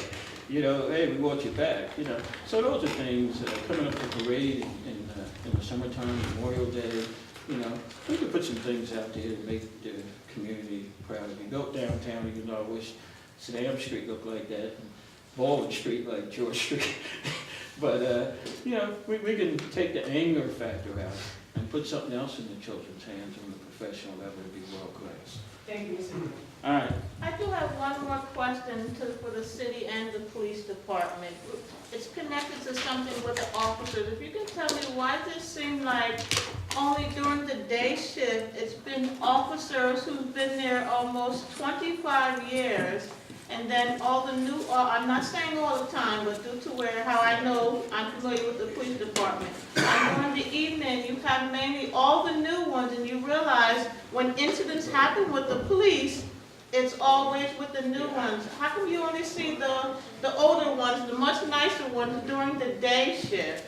you know, hey, we want you back, you know. So those are things, coming up the parade in the summertime, Memorial Day, you know, we could put some things out there to make the community proud. We built downtown, even though I wish Sedam Street looked like that, and Baldwin Street like George Street. But, you know, we can take the anger factor out and put something else in the children's hands on the professional level to be world class. Thank you, Mr. Mayor. All right. I do have one more question for the city and the police department. It's connected to something with the officers. If you can tell me why does it seem like only during the day shift, it's been officers who've been there almost 25 years, and then all the new, I'm not saying all the time, but due to how I know, I'm familiar with the police department. And during the evening, you have mainly all the new ones, and you realize when incidents happen with the police, it's always with the new ones. How come you only see the older ones, the much nicer ones during the day shift?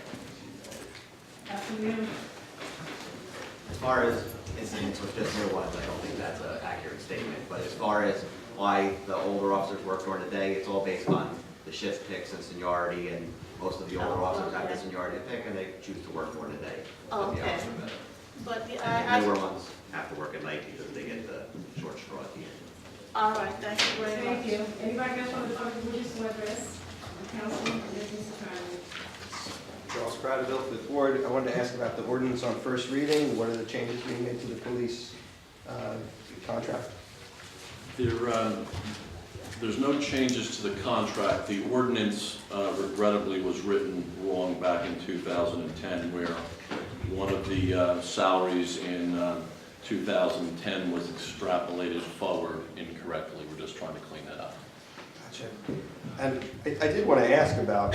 As far as incidents with just new ones, I don't think that's an accurate statement. But as far as why the older officers work during the day, it's all based on the shift picks and seniority, and most of the older officers have the seniority to pick, and they choose to work during the day. So the Okay. hours are better. But the, And the newer ones have to work at night because they get the short straw at the end. all right, thank you very much. Thank you. Anybody else from the public wishes to address the council? Yes, Mr. Crowley. Charles Cradaville, Fifth Ward. I wanted to ask about the ordinance on first reading. What are the changes being made to the police contract? There's no changes to the contract. The ordinance regrettably was written wrong back in 2010, where one of the salaries in 2010 was extrapolated forward incorrectly. We're just trying to clean that up. Gotcha. And I did want to ask about,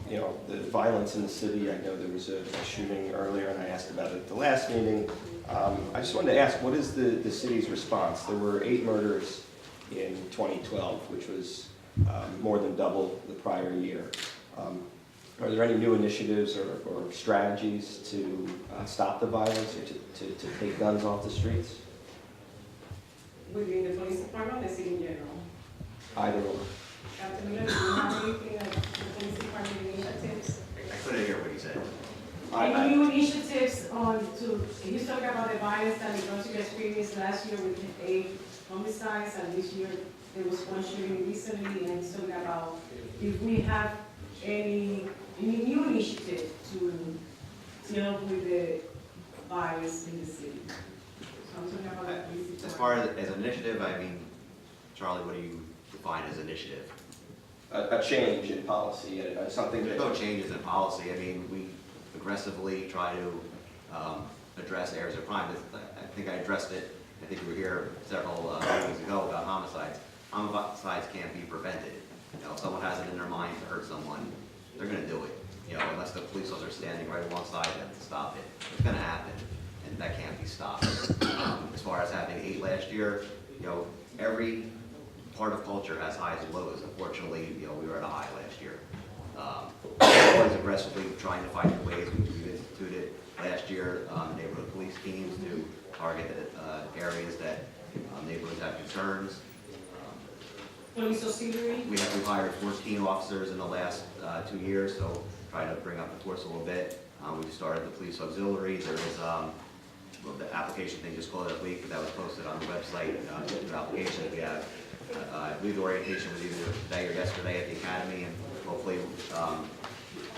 you know, the violence in the city. I know there was a shooting earlier, and I asked about it at the last meeting. I just wanted to ask, what is the city's response? There were 8 murders in 2012, which was more than double the prior year. Are there any new initiatives or strategies to stop the violence or to take guns off the streets? Within the police department or the city in general? Either or. Captain Miller, do you have anything that the police department initiatives? I couldn't hear what you said. Any new initiatives you talked about the violence that the Brunswick experienced last year with 8 homicides, and this year there was one shooting recently, and he's talking about if we have any new initiative to deal with the violence in the city. So I'm talking about the police As department. far as initiative, I mean, Charlie, what do you define as initiative? A change in policy, something There's that... no changes in policy. I mean, we aggressively try to address areas of crime. I think I addressed it, I think you were here several meetings ago about homicides. Homicides can't be prevented. You know, if someone has it in their mind to hurt someone, they're going to do it. You know, unless the police officer is standing right alongside them to stop it. It's going to happen, and that can't be stopped. As far as having 8 last year, you know, every part of culture has highs and lows. Unfortunately, you know, we were at a high last year. We're always aggressively trying to find ways. We've instituted last year neighborhood police teams to target areas that neighborhoods have concerns. Police auxiliary? We've hired 14 officers in the last 2 years, so try to bring up the force a little bit. We started the police auxiliary. There is, well, the application thing just closed that week, but that was posted on the website. New application. We have, I believe the orientation was either today or yesterday at the academy, and hopefully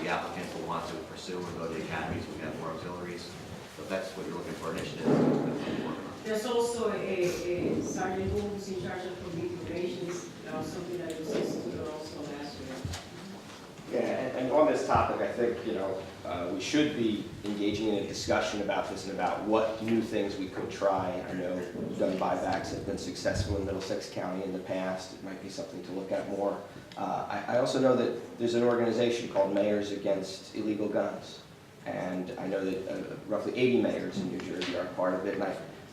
the applicants will want to pursue and go to the academy so we have more auxiliaries. So if that's what you're looking for, initiatives, that's what we're working on. There's also a sergeant who's in charge of police operations, something that was instituted also last year. Yeah, and on this topic, I think, we should be engaging in a discussion about this and about what new things we could try. I know gun buybacks have been successful in Middlesex County in the past. It might be something to look at more. I also know that there's an organization called Mayors Against Illegal Guns. And I know that roughly 80 mayors in New Jersey are part of it. And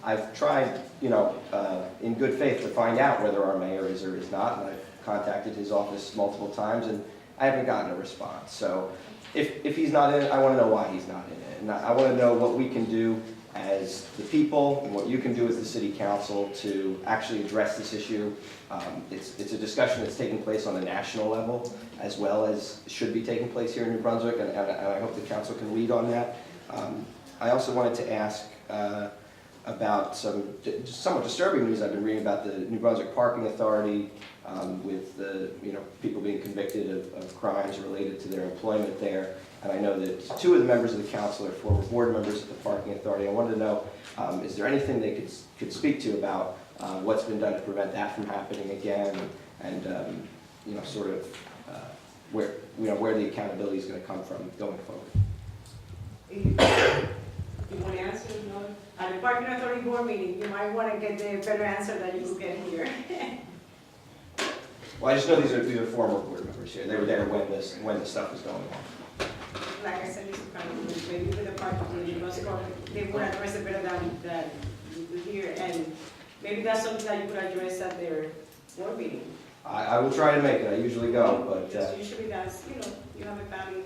I've tried, in good faith to find out whether our mayor is or is not. And I've contacted his office multiple times, and I haven't gotten a response. So if he's not in it, I want to know why he's not in it. And I want to know what we can do as the people and what you can do as the city council to actually address this issue. It's a discussion that's taking place on a national level as well as should be taking place here in New Brunswick, and I hope the council can lead on that. I also wanted to ask about some somewhat disturbing news I've been reading about the New Brunswick Parking Authority with the people being convicted of crimes related to their employment there. And I know that two of the members of the council are former board members of the Parking Authority. I wanted to know, is there anything they could speak to about what's been done to prevent that from happening again, and sort of where the accountability is going to come from going forward? You want to answer? No? At the Parking Authority board meeting, you might want to get the better answer that you will get here. Well, I just know these are former board members here. They were there when the stuff was going on. Like I said, Mr. President, maybe with the parking, they would address it better than you do here, and maybe that's something that you could address at their board meeting. I will try to make it. I usually go, but Just usually that's, you have a family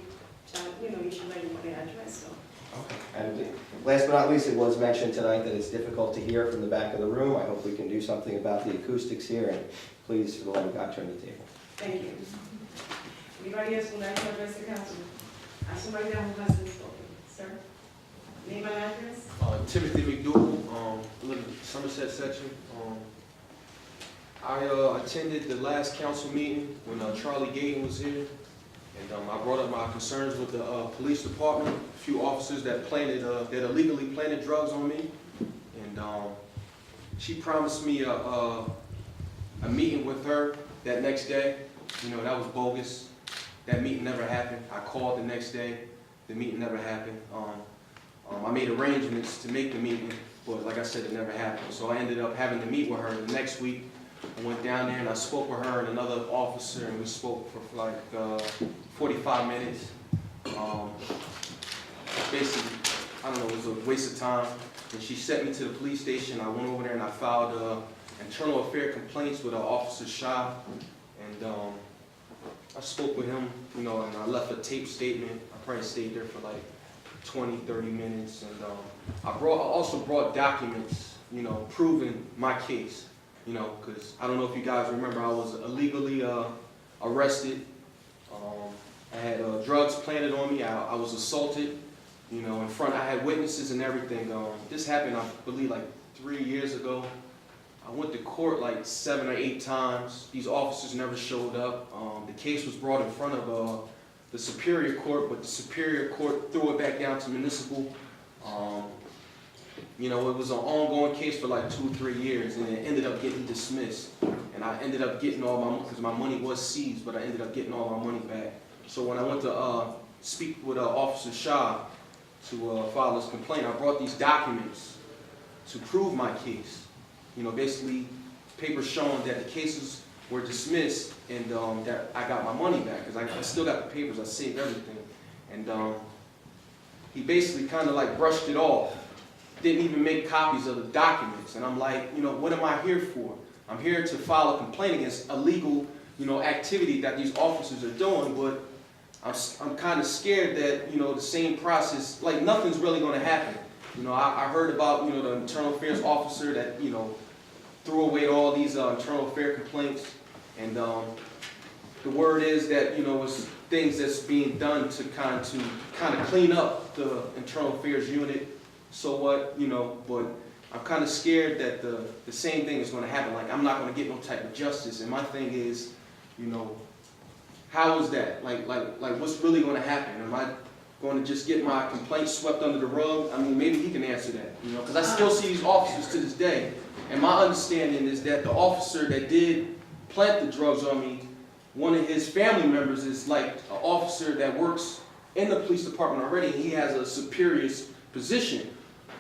child, issue that you want to address, so. okay. And last but not least, it was mentioned tonight that it's difficult to hear from the back of the room. I hope we can do something about the acoustics here, and please, for the love of God, turn the table. Thank you. Anybody else would like to address the council? Somebody down who hasn't spoken, sir? Name and address? Timothy McDougal, I live in Somerset section. I attended the last council meeting when Charlie Gayton was here, and I brought up my concerns with the police department, a few officers that illegally planted drugs on me, and she promised me a meeting with her that next day. That was bogus. That meeting never happened. I called the next day. The meeting never happened. I made arrangements to make the meeting, but like I said, it never happened. So I ended up having to meet with her the next week. I went down there and I spoke with her and another officer, and we spoke for like 45 minutes. Basically, I don't know, it was a waste of time. And she sent me to the police station. I went over there and I filed internal affair complaints with Officer Shaw. And I spoke with him, and I left a tape statement. I probably stayed there for like 20, 30 minutes. And I also brought documents, proving my case, because I don't know if you guys remember, I was illegally arrested. I had drugs planted on me. I was assaulted, in front. I had witnesses and everything. This happened, I believe, like 3 years ago. I went to court like 7 or 8 times. These officers never showed up. The case was brought in front of the Superior Court, but the Superior Court threw it back down to municipal. It was an ongoing case for like 2 or 3 years, and it ended up getting dismissed. And I ended up getting all my money, because my money was seized, but I ended up getting all my money back. So when I went to speak with Officer Shaw to file this complaint, I brought these documents to prove my case. Basically papers showing that the cases were dismissed and that I got my money back, because I still got the papers, I saved everything. And he basically kind of like brushed it off, didn't even make copies of the documents. And I'm like, what am I here for? I'm here to file a complaint against illegal, activity that these officers are doing, but I'm kind of scared that, the same process, like nothing's really going to happen. I heard about, the internal affairs officer that, threw away all these internal affair complaints, and the word is that, you know, it's things that's being done to kind of clean up the internal affairs unit. So what, you know, but I'm kind of scared that the same thing is going to happen. Like, I'm not going to get no type of justice. And my thing is, you know, how is that? Like what's really going to happen? Am I going to just get my complaints swept under the rug? I mean, maybe he can answer that, you know, because I still see these officers to this day. And my understanding is that the officer that did plant the drugs on me, one of his family members is like an officer that works in the police department already, and he has a superior position.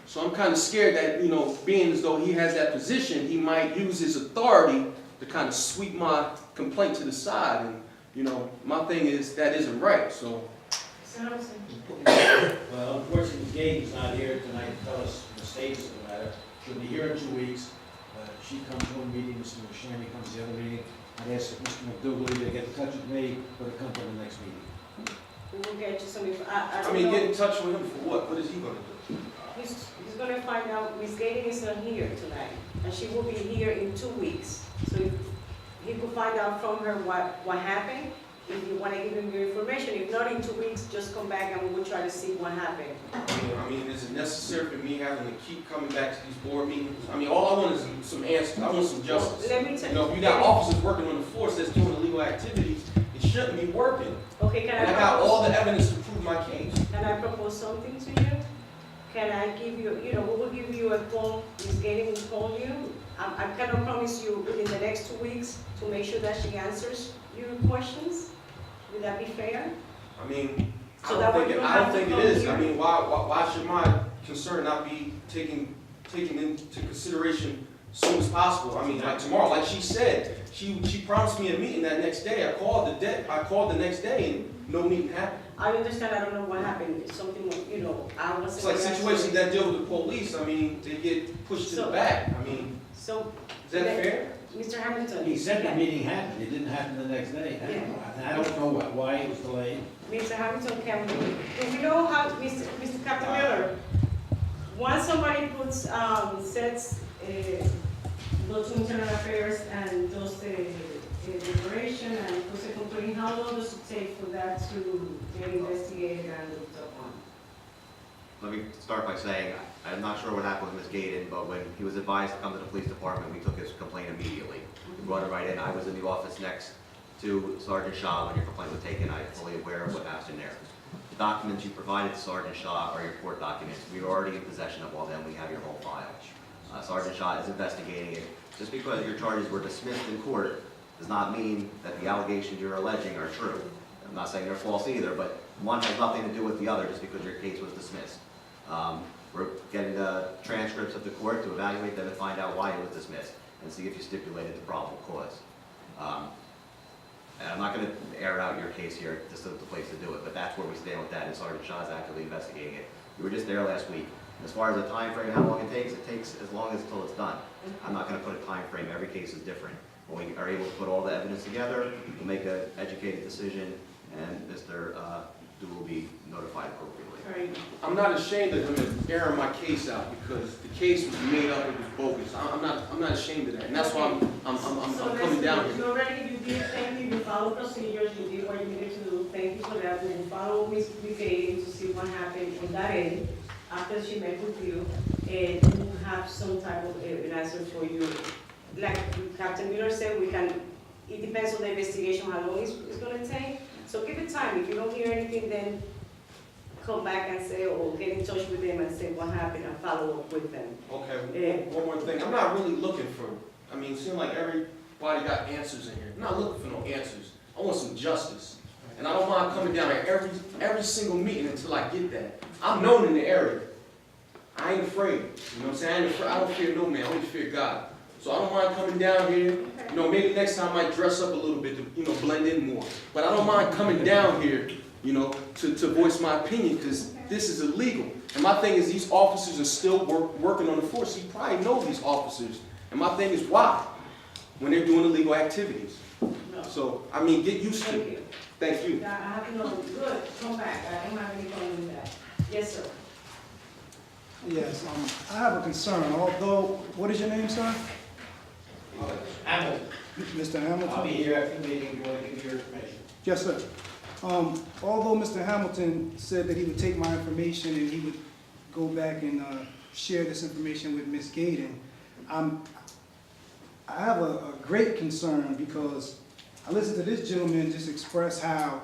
So I'm kind of scared that, you know, being as though he has that position, he might use his authority to kind of sweep my complaint to the side. And, you know, my thing is that isn't right, so. Well, unfortunately, Gabe is not here tonight to tell us the status of the matter. She'll be here in 2 weeks. She comes to one meeting, Mr. McShaney comes to the other meeting. I'd ask if Mr. McDougal either get in touch with me or to come to the next meeting. We will get you some, I mean, get in touch with him for what? What is he going to do? He's gonna find out, Ms. Gaten is not here tonight, and she will be here in 2 weeks. So if he could find out from her what happened, if you wanna give him your information. If not, in 2 weeks, just come back and we will try to see what happened. I mean, is it necessary for me having to keep coming back to these board meetings? I mean, all I want is some answers. I want some justice. Let me tell you know, if you got officers working on the force that's doing illegal activities, it shouldn't be working. Okay, can And I got all the evidence to prove my case. Can I propose something to you? Can I give you, you know, we will give you a call, Ms. Gaten will call you. I cannot promise you within the next 2 weeks to make sure that she answers your questions. Would that be fair? I mean, So I don't think it is. I mean, why should my concern not be taken into consideration as soon as possible? I mean, like tomorrow, like she said, she promised me a meeting that next day. I called the next day and no meeting happened. I understand, I don't know what happened, it's something, you know, I wasn't. It's like situations that deal with the police, I mean, they get pushed to the back. I mean, so is that fair? Mr. Hamilton. He said the meeting happened, it didn't happen the next day. I don't know why it was delayed. Mr. Hamilton, do we know how, Mr. Captain Miller, once somebody puts, sets, go to internal affairs and does the declaration and puts a complaint, how long does it take for that to get investigated and looked upon? Let me start by saying, I'm not sure what happened with Ms. Gaten, but when he was advised to come to the police department, we took his complaint immediately. We brought it right in. I was in the office next to Sergeant Shaw when your complaint was taken. I'm fully aware of what happened there. The documents you provided to Sergeant Shaw are your court documents. We were already in possession of all them. We have your whole file. Sergeant Shaw is investigating it. Just because your charges were dismissed in court does not mean that the allegations you're alleging are true. I'm not saying they're false either, but one has nothing to do with the other just because your case was dismissed. We're getting the transcripts of the court to evaluate them and find out why it was dismissed and see if you stipulated the probable cause. And I'm not going to air out your case here, this isn't the place to do it, but that's where we stand with that, and Sergeant Shaw is actively investigating it. We were just there last week. As far as the time frame, how long it takes as long as until it's done. I'm not going to put a time frame, every case is different. When we are able to put all the evidence together, we'll make an educated decision, and Mr. Du will be notified appropriately. I'm not ashamed of him airing my case out because the case was made up, it was bogus. I'm not ashamed of that, and that's why I'm coming down here. You already, you did, thank you, you followed procedures, you did what you needed to do, thank you for that, and follow Ms. Gaten to see what happened on that end, after she met with you, and we'll have some type of an answer for you. Like Captain Miller said, it depends on the investigation, how long it's gonna take, so give it time. If you don't hear anything, then come back and say, or get in touch with them and say what happened and follow up with them. Okay, one more thing. I'm not really looking for, I mean, it seems like everybody got answers in here. I'm not looking for no answers. I want some justice. And I don't mind coming down here every single meeting until I get that. I'm known in the area. I ain't afraid. You know what I'm saying? I don't fear no man, I only fear God. So I don't mind coming down here. You know, maybe next time I might dress up a little bit to, you know, blend in more. But I don't mind coming down here, you know, to voice my opinion, because this is illegal. And my thing is, these officers are still working on the force. You probably know these officers. And my thing is, why? When they're doing illegal activities. No. So, I mean, get used to it. Thank you. I have to know, good, come back, I don't have any problem with that. Yes, sir. Yes, I have a concern, although, what is your name, sir? Hamilton. Mr. Hamilton? I'll be here after the meeting, if you want to give your information. Yes, sir. Although Mr. Hamilton said that he would take my information and he would go back and share this information with Ms. Gaden, I have a great concern because I listened to this gentleman just express how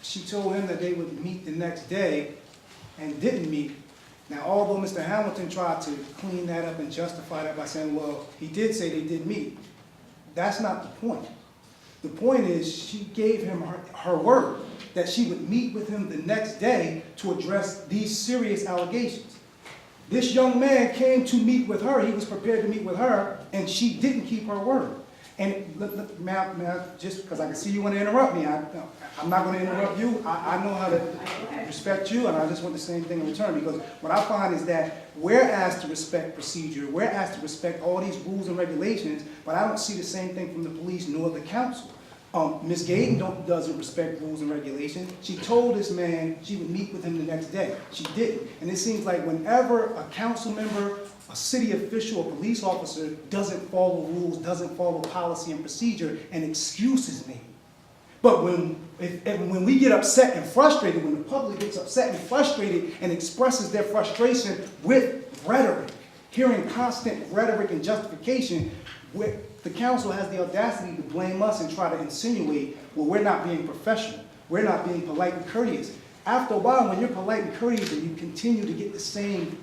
she told him that they would meet the next day and didn't meet. Now, although Mr. Hamilton tried to clean that up and justify that by saying, well, he did say they did meet, that's not the point. The point is she gave him her word that she would meet with him the next day to address these serious allegations. This young man came to meet with her, he was prepared to meet with her, and she didn't keep her word. And ma'am, just because I can see you want to interrupt me, I'm not going to interrupt you. I know how to respect you, and I just want the same thing in return, because what I find is that we're asked to respect procedure, we're asked to respect all these rules and regulations, but I don't see the same thing from the police nor the council. Ms. Gaden doesn't respect rules and regulations. She told this man she would meet with him the next day. She didn't. And it seems like whenever a council member, a city official, a police officer doesn't follow rules, doesn't follow policy and procedure, an excuse is made. But when we get upset and frustrated, when the public gets upset and frustrated and expresses their frustration with rhetoric, hearing constant rhetoric and justification, the council has the audacity to blame us and try to insinuate, well, we're not being professional, we're not being polite and courteous. After a while, when you're polite and courteous and you continue to get the same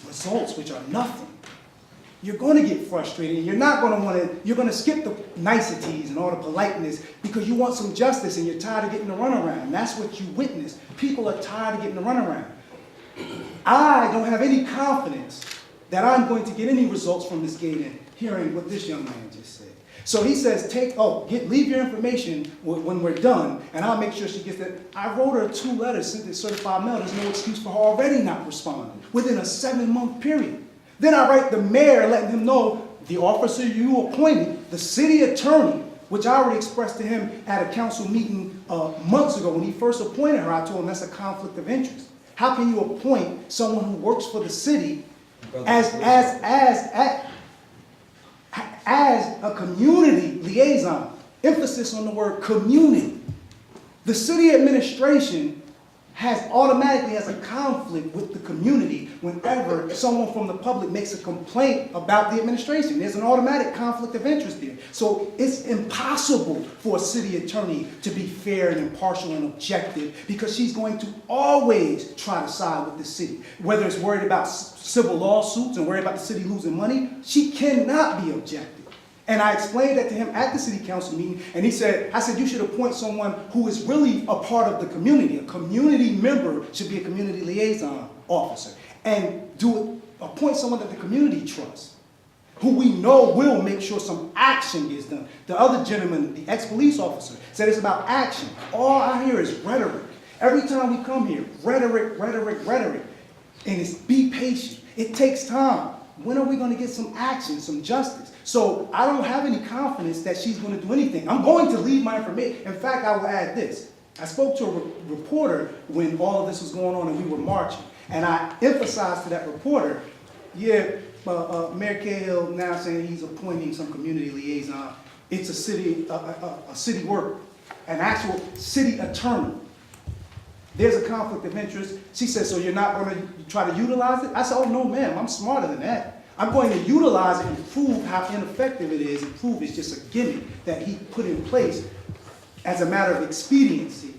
results, which are nothing, you're going to get frustrated, and you're not going to want to, you're going to skip the niceties and all the politeness because you want some justice and you're tired of getting the runaround. And that's what you witness. People are tired of getting the runaround. I don't have any confidence that I'm going to get any results from Ms. Gaden hearing what this young man just said. So he says, leave your information when we're done, and I'll make sure she gets that. I wrote her 2 letters, sent it certified mail. There's no excuse for her already not responding within a 7-month period. Then I write the mayor letting him know the officer you appointed, the city attorney, which I already expressed to him at a council meeting months ago when he first appointed her. I told him that's a conflict of interest. How can you appoint someone who works for the city as a community liaison? Emphasis on the word community. The city administration automatically has a conflict with the community whenever someone from the public makes a complaint about the administration. There's an automatic conflict of interest there. So it's impossible for a city attorney to be fair and impartial and objective because she's going to always try to side with the city. Whether it's worried about civil lawsuits and worried about the city losing money, she cannot be objective. And I explained that to him at the city council meeting, and I said, you should appoint someone who is really a part of the community. A community member should be a community liaison officer. And appoint someone that the community trusts, who we know will make sure some action gets done. The other gentleman, the ex-police officer, said it's about action. All I hear is rhetoric. Every time we come here, rhetoric, rhetoric, rhetoric. And it's be patient. It takes time. When are we going to get some action, some justice? So I don't have any confidence that she's going to do anything. I'm going to leave my information. In fact, I will add this. I spoke to a reporter when all of this was going on and we were marching. And I emphasized to that reporter, Mayor Cahill now saying he's appointing some community liaison. It's a city worker, an actual city attorney. There's a conflict of interest. She said, so you're not going to try to utilize it? I said, oh, no, ma'am, I'm smarter than that. I'm going to utilize it and prove how ineffective it is and prove it's just a gimmick that he put in place as a matter of expediency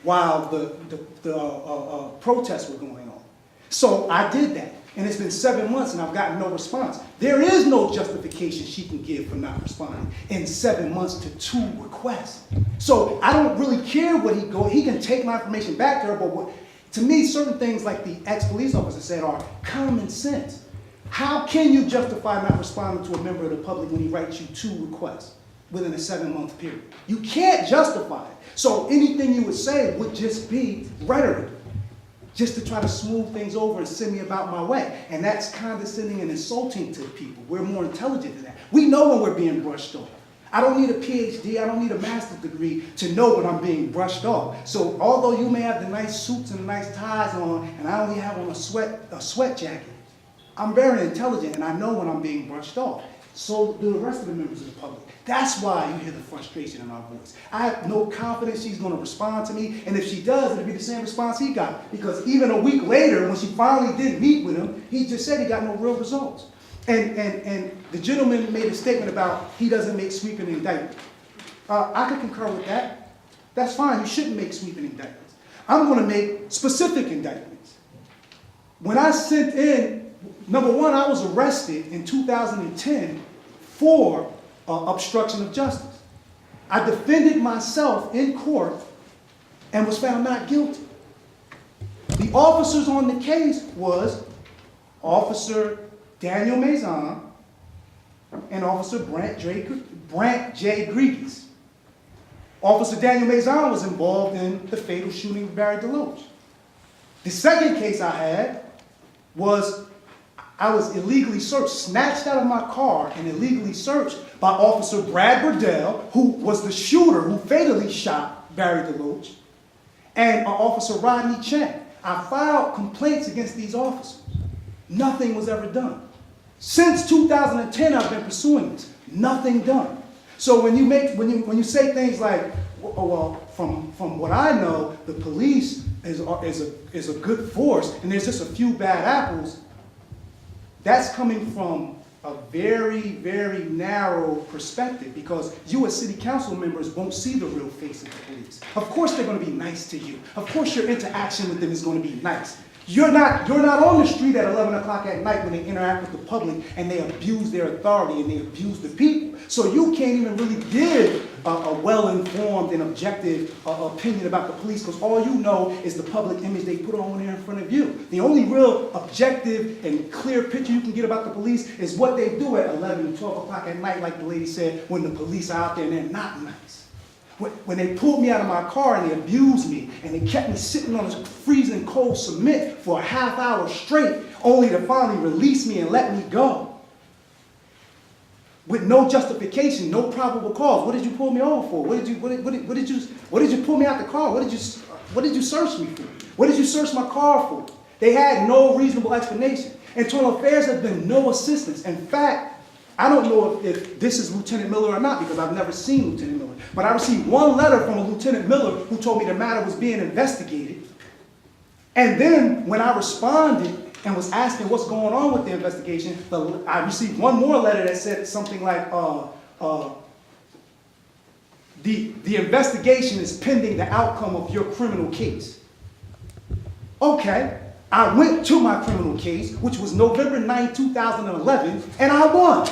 while the protests were going on. So I did that. And it's been 7 months and I've gotten no response. There is no justification she can give for not responding in 7 months to 2 requests. So I don't really care what he can take my information back to her, but to me, certain things like the ex-police officer said are common sense. How can you justify not responding to a member of the public when he writes you 2 requests within a 7-month period? You can't justify it. So anything you would say would just be rhetoric, just to try to smooth things over and send me about my way. And that's condescending and insulting to people. We're more intelligent than that. We know when we're being brushed off. I don't need a PhD, I don't need a master's degree to know when I'm being brushed off. So although you may have the nice suits and the nice ties on, and I only have on a sweat jacket, I'm very intelligent and I know when I'm being brushed off. So do the rest of the members of the public. That's why you hear the frustration in our voice. I have no confidence she's going to respond to me, and if she does, it'll be the same response he got. Because even a week later, when she finally did meet with him, he just said he got no real results. And the gentleman made a statement about he doesn't make sweeping indictments. I could concur with that. That's fine. You shouldn't make sweeping indictments. I'm going to make specific indictments. When I sent in, number one, I was arrested in 2010 for obstruction of justice. I defended myself in court and was found not guilty. The officers on the case was Officer Daniel Mazon and Officer Brant J. Grieges. Officer Daniel Mazon was involved in the fatal shooting of Barry DeLoach. The second case I had was I was illegally searched, snatched out of my car and illegally searched by Officer Brad Burdell, who was the shooter who fatally shot Barry DeLoach, and Officer Rodney Chen. I filed complaints against these officers. Nothing was ever done. Since 2010, I've been pursuing this. Nothing done. So when you say things like, oh, well, from what I know, the police is a good force, and there's just a few bad apples, that's coming from a very, very narrow perspective, because you as city council members won't see the real face of the police. Of course they're going to be nice to you. Of course your interaction with them is going to be nice. You're not on the street at 11 o'clock at night when they interact with the public and they abuse their authority and they abuse the people. So you can't even really give a well-informed and objective opinion about the police, because all you know is the public image they put on there in front of you. The only real objective and clear picture you can get about the police is what they do at 11 and 12 o'clock at night, like the lady said, when the police are out there and they're not nice. When they pulled me out of my car and they abused me and they kept me sitting on this freezing cold cement for a half hour straight, only to finally release me and let me go. With no justification, no probable cause. What did you pull me over for? What did you pull me out the car? What did you search me for? What did you search my car for? They had no reasonable explanation. Internal Affairs has been no assistance. In fact, I don't know if this is Lieutenant Miller or not, because I've never seen Lieutenant Miller. But I received one letter from a Lieutenant Miller who told me the matter was being investigated. And then when I responded and was asking what's going on with the investigation, I received one more letter that said something like, the investigation is pending the outcome of your criminal case. Okay. I went to my criminal case, which was November 9, 2011, and I won.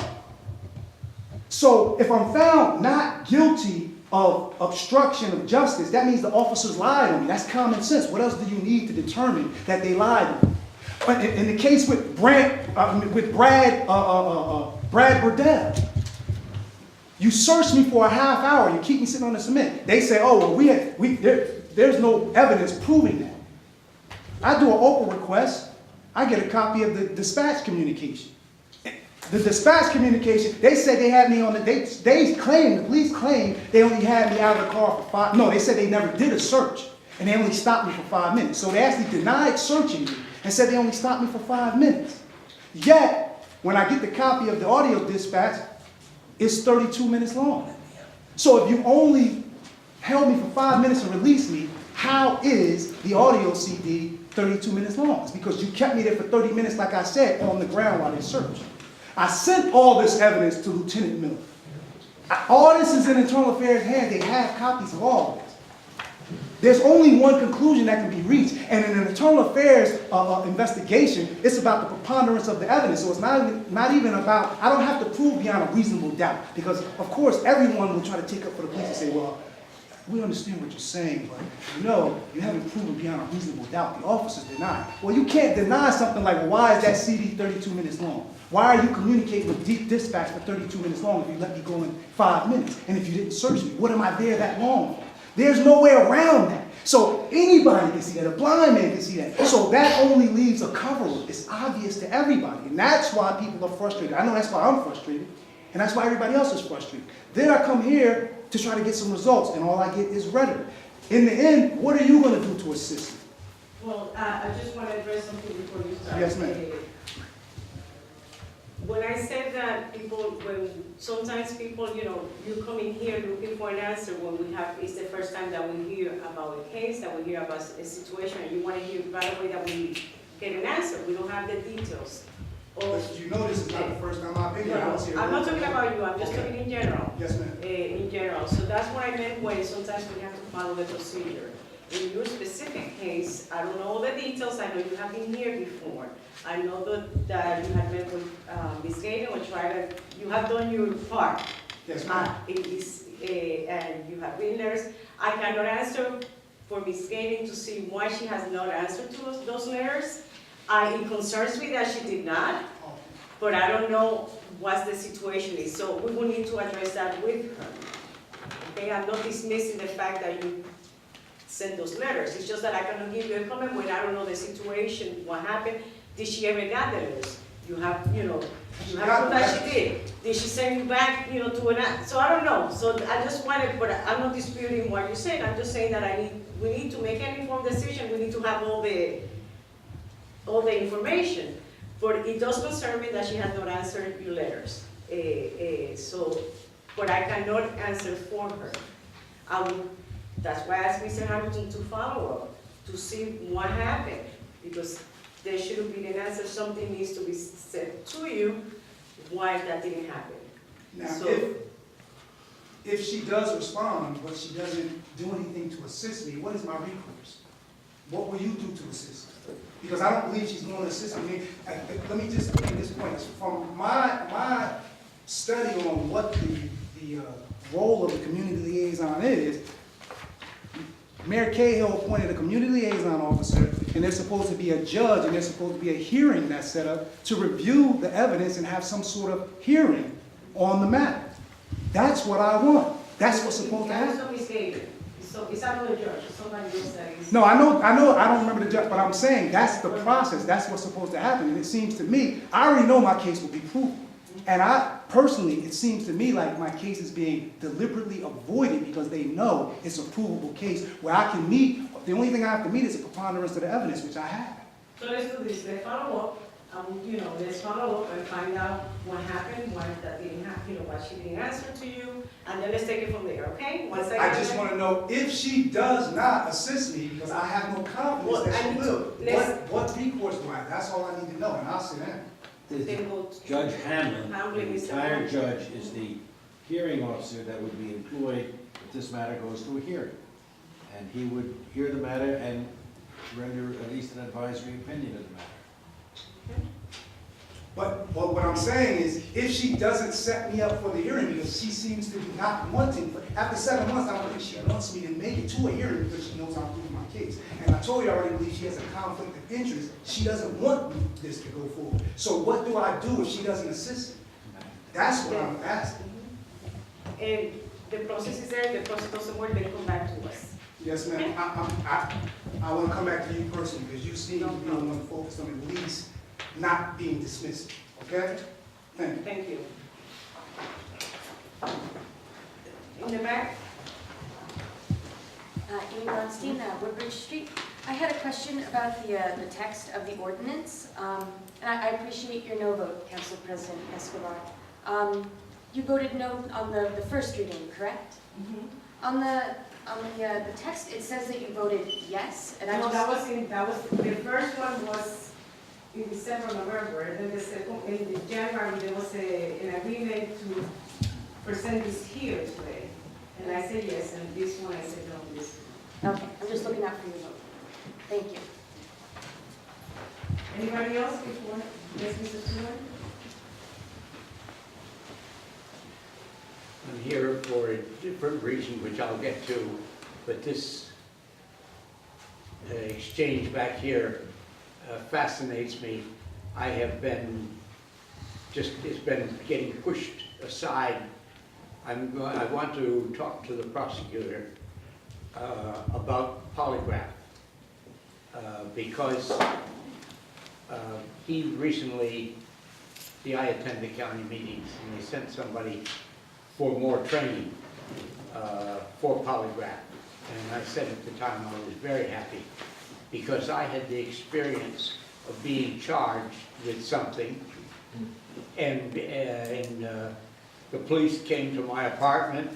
So if I'm found not guilty of obstruction of justice, that means the officers lied on me. That's common sense. What else do you need to determine that they lied on me? But in the case with Brad Burdell, you searched me for a half hour. You keep me sitting on the cement. They say, oh, well, there's no evidence proving that. I do an Oprah request, I get a copy of the dispatch communication. The dispatch communication, they said they had me on the, the police claim they only had me out of the car for they said they never did a search, and they only stopped me for 5 minutes. So they actually denied searching me and said they only stopped me for 5 minutes. Yet, when I get the copy of the audio dispatch, it's 32 minutes long. So if you only held me for 5 minutes and released me, how is the audio CD 32 minutes long? It's because you kept me there for 30 minutes, like I said, on the ground while they searched. I sent all this evidence to Lieutenant Miller. All this is in Internal Affairs' hands. They have copies of all of this. There's only one conclusion that can be reached. And in an Internal Affairs investigation, it's about the preponderance of the evidence. So it's not even about, I don't have to prove beyond a reasonable doubt. Because, of course, everyone will try to take up for the police and say, well, we understand what you're saying, but no, you haven't proven beyond a reasonable doubt. The officers deny. Well, you can't deny something like, well, why is that CD 32 minutes long? Why are you communicating with dispatch for 32 minutes long if you let me go in 5 minutes? And if you didn't search me, what am I there that long for? There's no way around that. So anybody can see that. A blind man can see that. So that only leaves a cover-up. It's obvious to everybody. And that's why people are frustrated. I know that's why I'm frustrated. And that's why everybody else is frustrated. Then I come here to try to get some results, and all I get is rhetoric. In the end, what are you going to do to assist me? Well, I just want to address something before you start. Yes, ma'am. when I said that sometimes people, you come in here looking for an answer when it's the first time that we hear about a case, that we hear about a situation, and you want to hear right away that we get an answer. We don't have the details. But you know this is not the first time I've been here. I was here. I'm not talking about you, I'm just talking in general. Yes, ma'am. In general, so that's what I meant when sometimes we have to follow the procedure. In your specific case, I don't know all the details, I know you have been here before. I know that you have met with Ms. Gaten, you have done your part. Yes, ma'am. And you have been letters. I cannot answer for Ms. Gaten to see why she has not answered to those letters. It concerns me that she did not, but I don't know what the situation is. So we will need to address that with her. Okay, I'm not dismissing the fact that you sent those letters. It's just that I cannot give you a comment when I don't know the situation, what happened. Did she ever get the letters? You have proof that she did. Did she send you back, to an, so I don't know. So I just wanted, but I'm not disputing what you're saying. I'm just saying that we need to make an informed decision. We need to have all the information. But it does concern me that she has not answered your letters. But I cannot answer for her. That's why I asked Mr. Hamilton to follow up, to see what happened, because there should have been an answer, something needs to be said to you, why that didn't happen. Now, if she does respond, but she doesn't do anything to assist me, what is my recourse? What will you do to assist her? Because I don't believe she's going to assist me. Let me just make this point. From my study on what the role of the community liaison is, Mayor Cahill appointed a community liaison officer, and there's supposed to be a judge, and there's supposed to be a hearing that's set up to review the evidence and have some sort of hearing on the matter. That's what I want. That's what's supposed to happen. So it's another judge, somebody else that is. No, I know, I don't remember the judge, but I'm saying that's the process. That's what's supposed to happen. And it seems to me, I already know my case will be proven. And personally, it seems to me like my case is being deliberately avoided because they know it's a provable case where I can meet, the only thing I have to meet is a preponderance of the evidence, which I have. So let's do this, let's follow up, let's follow up and find out what happened, why that didn't happen, why she didn't answer to you, and then let's take it from there, okay? I just want to know if she does not assist me, because I have no confidence that she will. What recourse do I have? That's all I need to know, and I'll sit down. Judge Hamlin, the entire judge, is the hearing officer that would be employed if this matter goes to a hearing. And he would hear the matter and render at least an advisory opinion of the matter. But what I'm saying is, if she doesn't set me up for the hearing, because she seems to be not wanting, after 7 months, I don't think she wants me to make it to a hearing because she knows I'm proving my case. And I told you I already believe she has a conflict of interest. She doesn't want this to go forward. So what do I do if she doesn't assist me? That's what I'm asking. And the process is there, the process doesn't work, then come back to us. Yes, ma'am. I want to come back to you personally, because you seem to be the one focused on at least not being dismissed, okay? Thank you. Thank you. In the back? Amy Bronstein, Woodbridge Street. I had a question about the text of the ordinance, and I appreciate your no vote, Council President Escobar. You voted no on the first reading, correct? Mm-hmm. On the text, it says that you voted yes, and No, the first one was in December, November, and then the second, in January, there was an agreement to present this here today. And I said yes, and this one I said no, this one. Okay, I'm just looking out for your vote. Thank you. Anybody else before? Yes, Mr. Stewart? I'm here for a different reason, which I'll get to, but this exchange back here fascinates me. I have been, it's been getting pushed aside. I want to talk to the prosecutor about polygraph, because he recently, I attend the county meetings, and they sent somebody for more training for polygraph. And I said at the time I was very happy because I had the experience of being charged with something and the police came to my apartment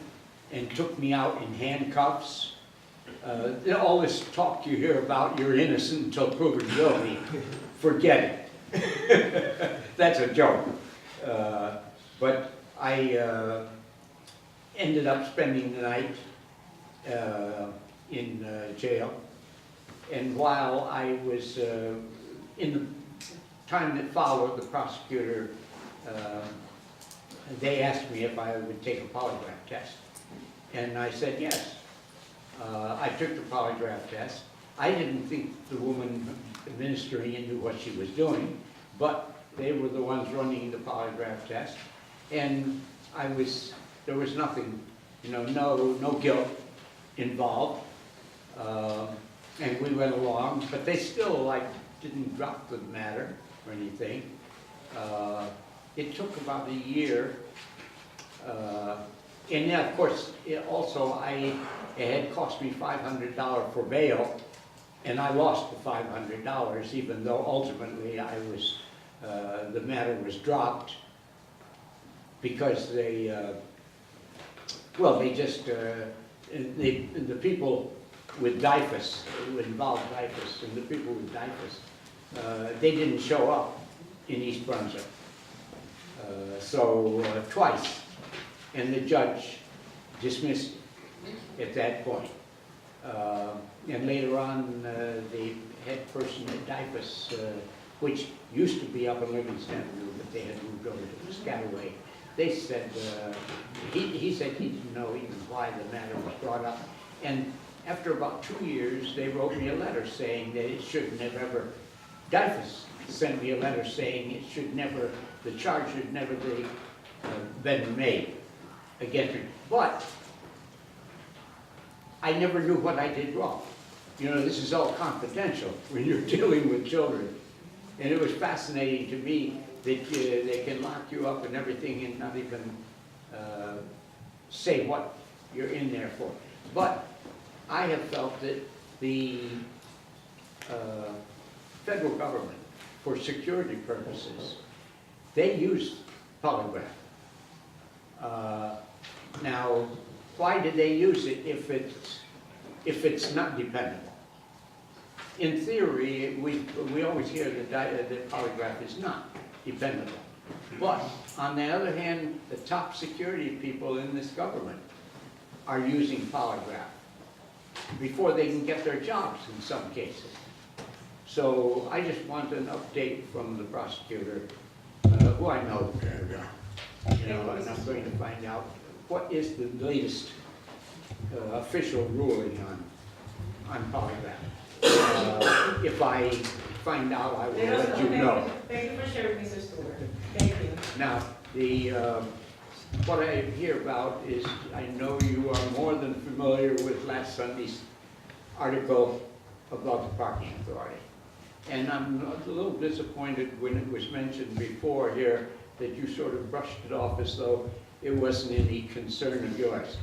and took me out in handcuffs. All this talk you hear about you're innocent until proven guilty, forget it. That's a joke. But I ended up spending the night in jail. And while I was in the time that followed, the prosecutor, they asked me if I would take a polygraph test. And I said yes. I took the polygraph test. I didn't think the woman administering it knew what she was doing, but they were the ones running the polygraph test. And there was nothing, no guilt involved. And we went along, but they still didn't drop the matter or anything. It took about a year. And then, of course, it had cost me $500 for bail, and I lost the $500, even though ultimately the matter was dropped because the people with DIFUS, who involved DIFUS, and the people with DIFUS, they didn't show up in East Brunswick. Twice. And the judge dismissed it at that point. And later on, the head person at DIFUS, which used to be up in Livingston Avenue, but they had moved over to Piscataway, they said, he said he didn't know even why the matter was brought up. And after about 2 years, they wrote me a letter saying that it shouldn't have ever, DIFUS sent me a letter saying it should never, the charge should never be been made against me. But I never knew what I did wrong. This is all confidential when you're dealing with children. And it was fascinating to me that they can lock you up and everything and not even say what you're in there for. But I have felt that the federal government, for security purposes, they use polygraph. Now, why did they use it if it's not dependable? In theory, we always hear that polygraph is not dependable. But on the other hand, the top security people in this government are using polygraph before they can get their jobs in some cases. So I just want an update from the prosecutor, who I know very well. And I'm going to find out what is the latest official ruling on polygraph. If I find out, I will let you know. Thank you for sharing, Mr. Stewart. Thank you. Now, what I hear about is, I know you are more than familiar with last Sunday's article about the parking authority. And I'm a little disappointed when it was mentioned before here that you sort of brushed it off as though it wasn't any concern of yours.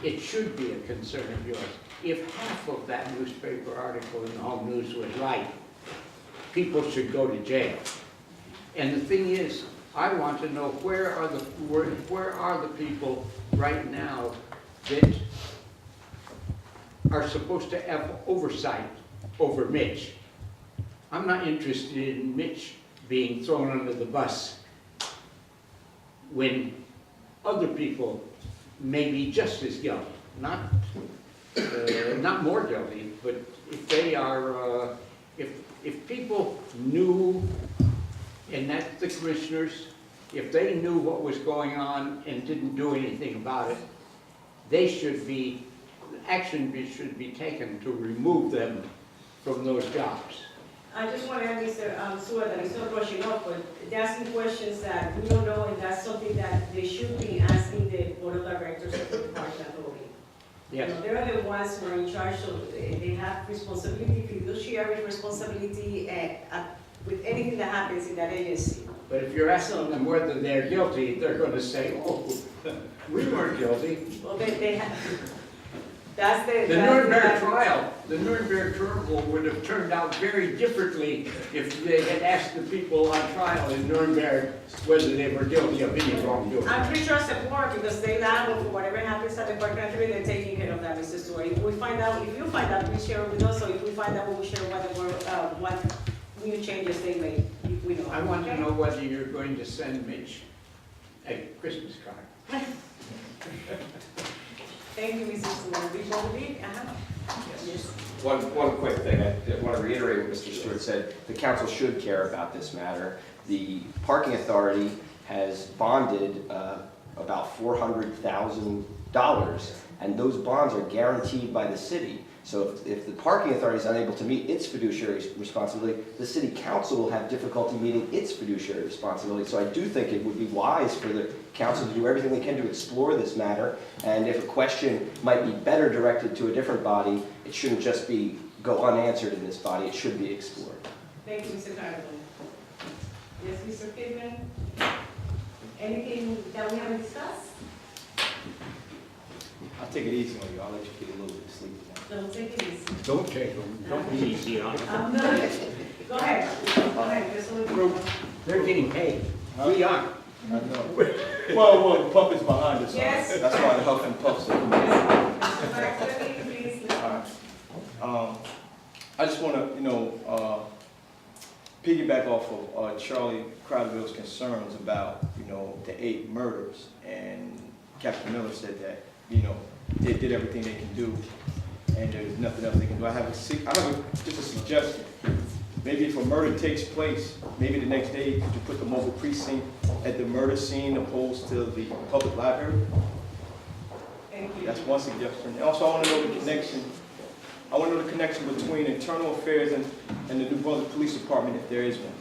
It should be a concern of yours. If half of that newspaper article in the Home News was right, people should go to jail. And the thing is, I want to know where are the people right now that are supposed to have oversight over Mitch. I'm not interested in Mitch being thrown under the bus when other people may be just as guilty, not more guilty, but if they are, if people knew, and that's the commissioners, if they knew what was going on and didn't do anything about it, action should be taken to remove them from those jobs. I just want to add, Mr. Stewart, that it's not rushing off, but they're asking questions that we don't know, and that's something that they should be asking the board of directors of the parking authority. Yes. They're the ones who are in charge, so they have responsibility, fiduciary responsibility with anything that happens in that agency. But if you're asking them whether they're guilty, they're going to say, oh, we weren't guilty. Well, they have. That's the. The that's Nuremberg trial, the Nuremberg trial would have turned out very differently if they had asked the people on trial in Nuremberg whether they were guilty of any wrongdoing. I'm pretty sure it's a board because they liable for whatever happens at the park country, they're taking care of that, Mr. Stewart. If we find out, if you find out, please share it with us, so if we find out, we'll share what new changes they made, if we know. I want to Okay? know whether you're going to send Mitch a Christmas card. Thank you, Mrs. Stewart. Before we leave, Yes. One quick thing, I want to reiterate what Mr. Stewart said. The council should care about this matter. The parking authority has bonded about $400,000, and those bonds are guaranteed by the city. So if the parking authority is unable to meet its fiduciary responsibility, the city council will have difficulty meeting its fiduciary responsibility. So I do think it would be wise for the council to do everything they can to explore this matter. And if a question might be better directed to a different body, it shouldn't just go unanswered in this body. It should be explored. Thank you, Mr. Carnival. Yes, Mr. Kidman? Anything that we haven't discussed? I'll take it easy on you. I'll let you get a little bit of sleep tonight. Don't take it easy. Don't take them, don't be easy on them. I'm not. Go ahead, just a little bit. They're getting paid. We aren't. I know. Well, the puppet's behind us. Yes. That's why the huff and puffs are. Mr. Baxter, please. I just want to, piggyback off of Charlie Crowderville's concerns about, the 8 murders. And Captain Miller said that, they did everything they can do, and there's nothing else they can do. I have just a suggestion. Maybe if a murder takes place, maybe the next day, could you put the mobile precinct at the murder scene opposed to the public library? Thank you. That's one suggestion. And also, I want to know the connection. I want to know the connection between internal affairs and the New Brunswick Police Department, if there is one.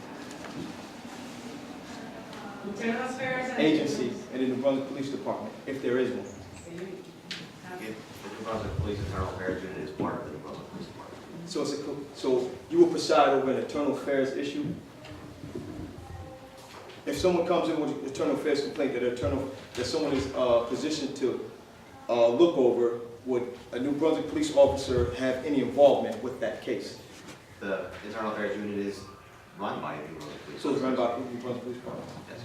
Internal affairs and. Agency and the New Brunswick Police Department, if there is one. The New Brunswick Police Internal Affairs Unit is part of the New Brunswick Police Department. So you will preside over an internal affairs issue? If someone comes in with an internal affairs complaint that someone is positioned to look over, would a New Brunswick police officer have any involvement with that case? The Internal Affairs Unit is run by New Brunswick Police. So it's run by the New Brunswick Police Department? Yes.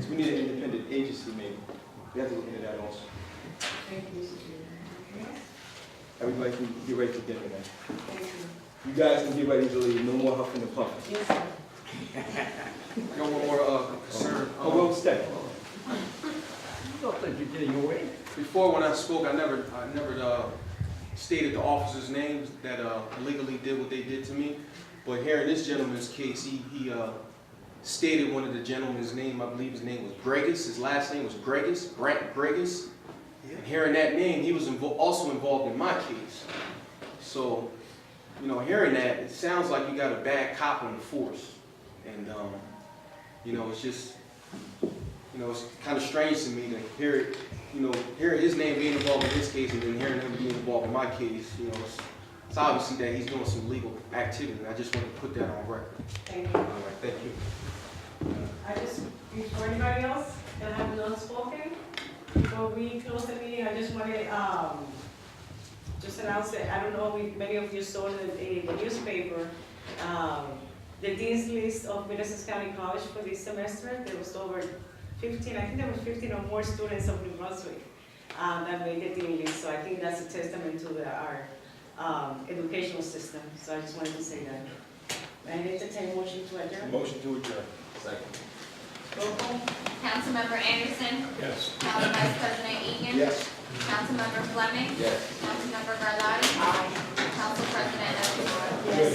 So we need an independent agency maybe. We have to look into that also. Thank you, Mr. Chairman. Everybody can get ready for dinner now. Thank you. You guys can get ready to leave. No more huffing and puffing. Yes, sir. I got one more concern. Well, stay. You don't think you're getting away? Before, when I spoke, I never stated the officers' names that illegally did what they did to me. But here in this gentleman's case, he stated one of the gentleman's name. I believe his name was Gregus. His last name was Gregus, Brant Gregus. And hearing that name, he was also involved in my case. So, hearing that, it sounds like you got a bad cop on the force. And, it's just, it's kind of strange to me to hear his name being involved in his case and then hearing him being involved in my case. It's obviously that he's doing some legal activity. And I just want to put that on record. Thank you. All right, thank you. Before anybody else that have not spoken, before we close the meeting, I just want to just announce that, I don't know if many of you saw in the newspaper, the Dean's List of Middlesex County College for this semester. There was over 15, I think there were 15 or more students of New Brunswick that made the Dean List. So I think that's a testament to our educational system. So I just wanted to say that. And entertain a motion to adjourn. Motion to adjourn. Second. Roll call. Councilmember Anderson. Yes. Council Vice President Egan. Yes. Councilmember Fleming. Yes. Councilmember Garlotti. Council President Escobar. Yes.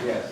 Yes.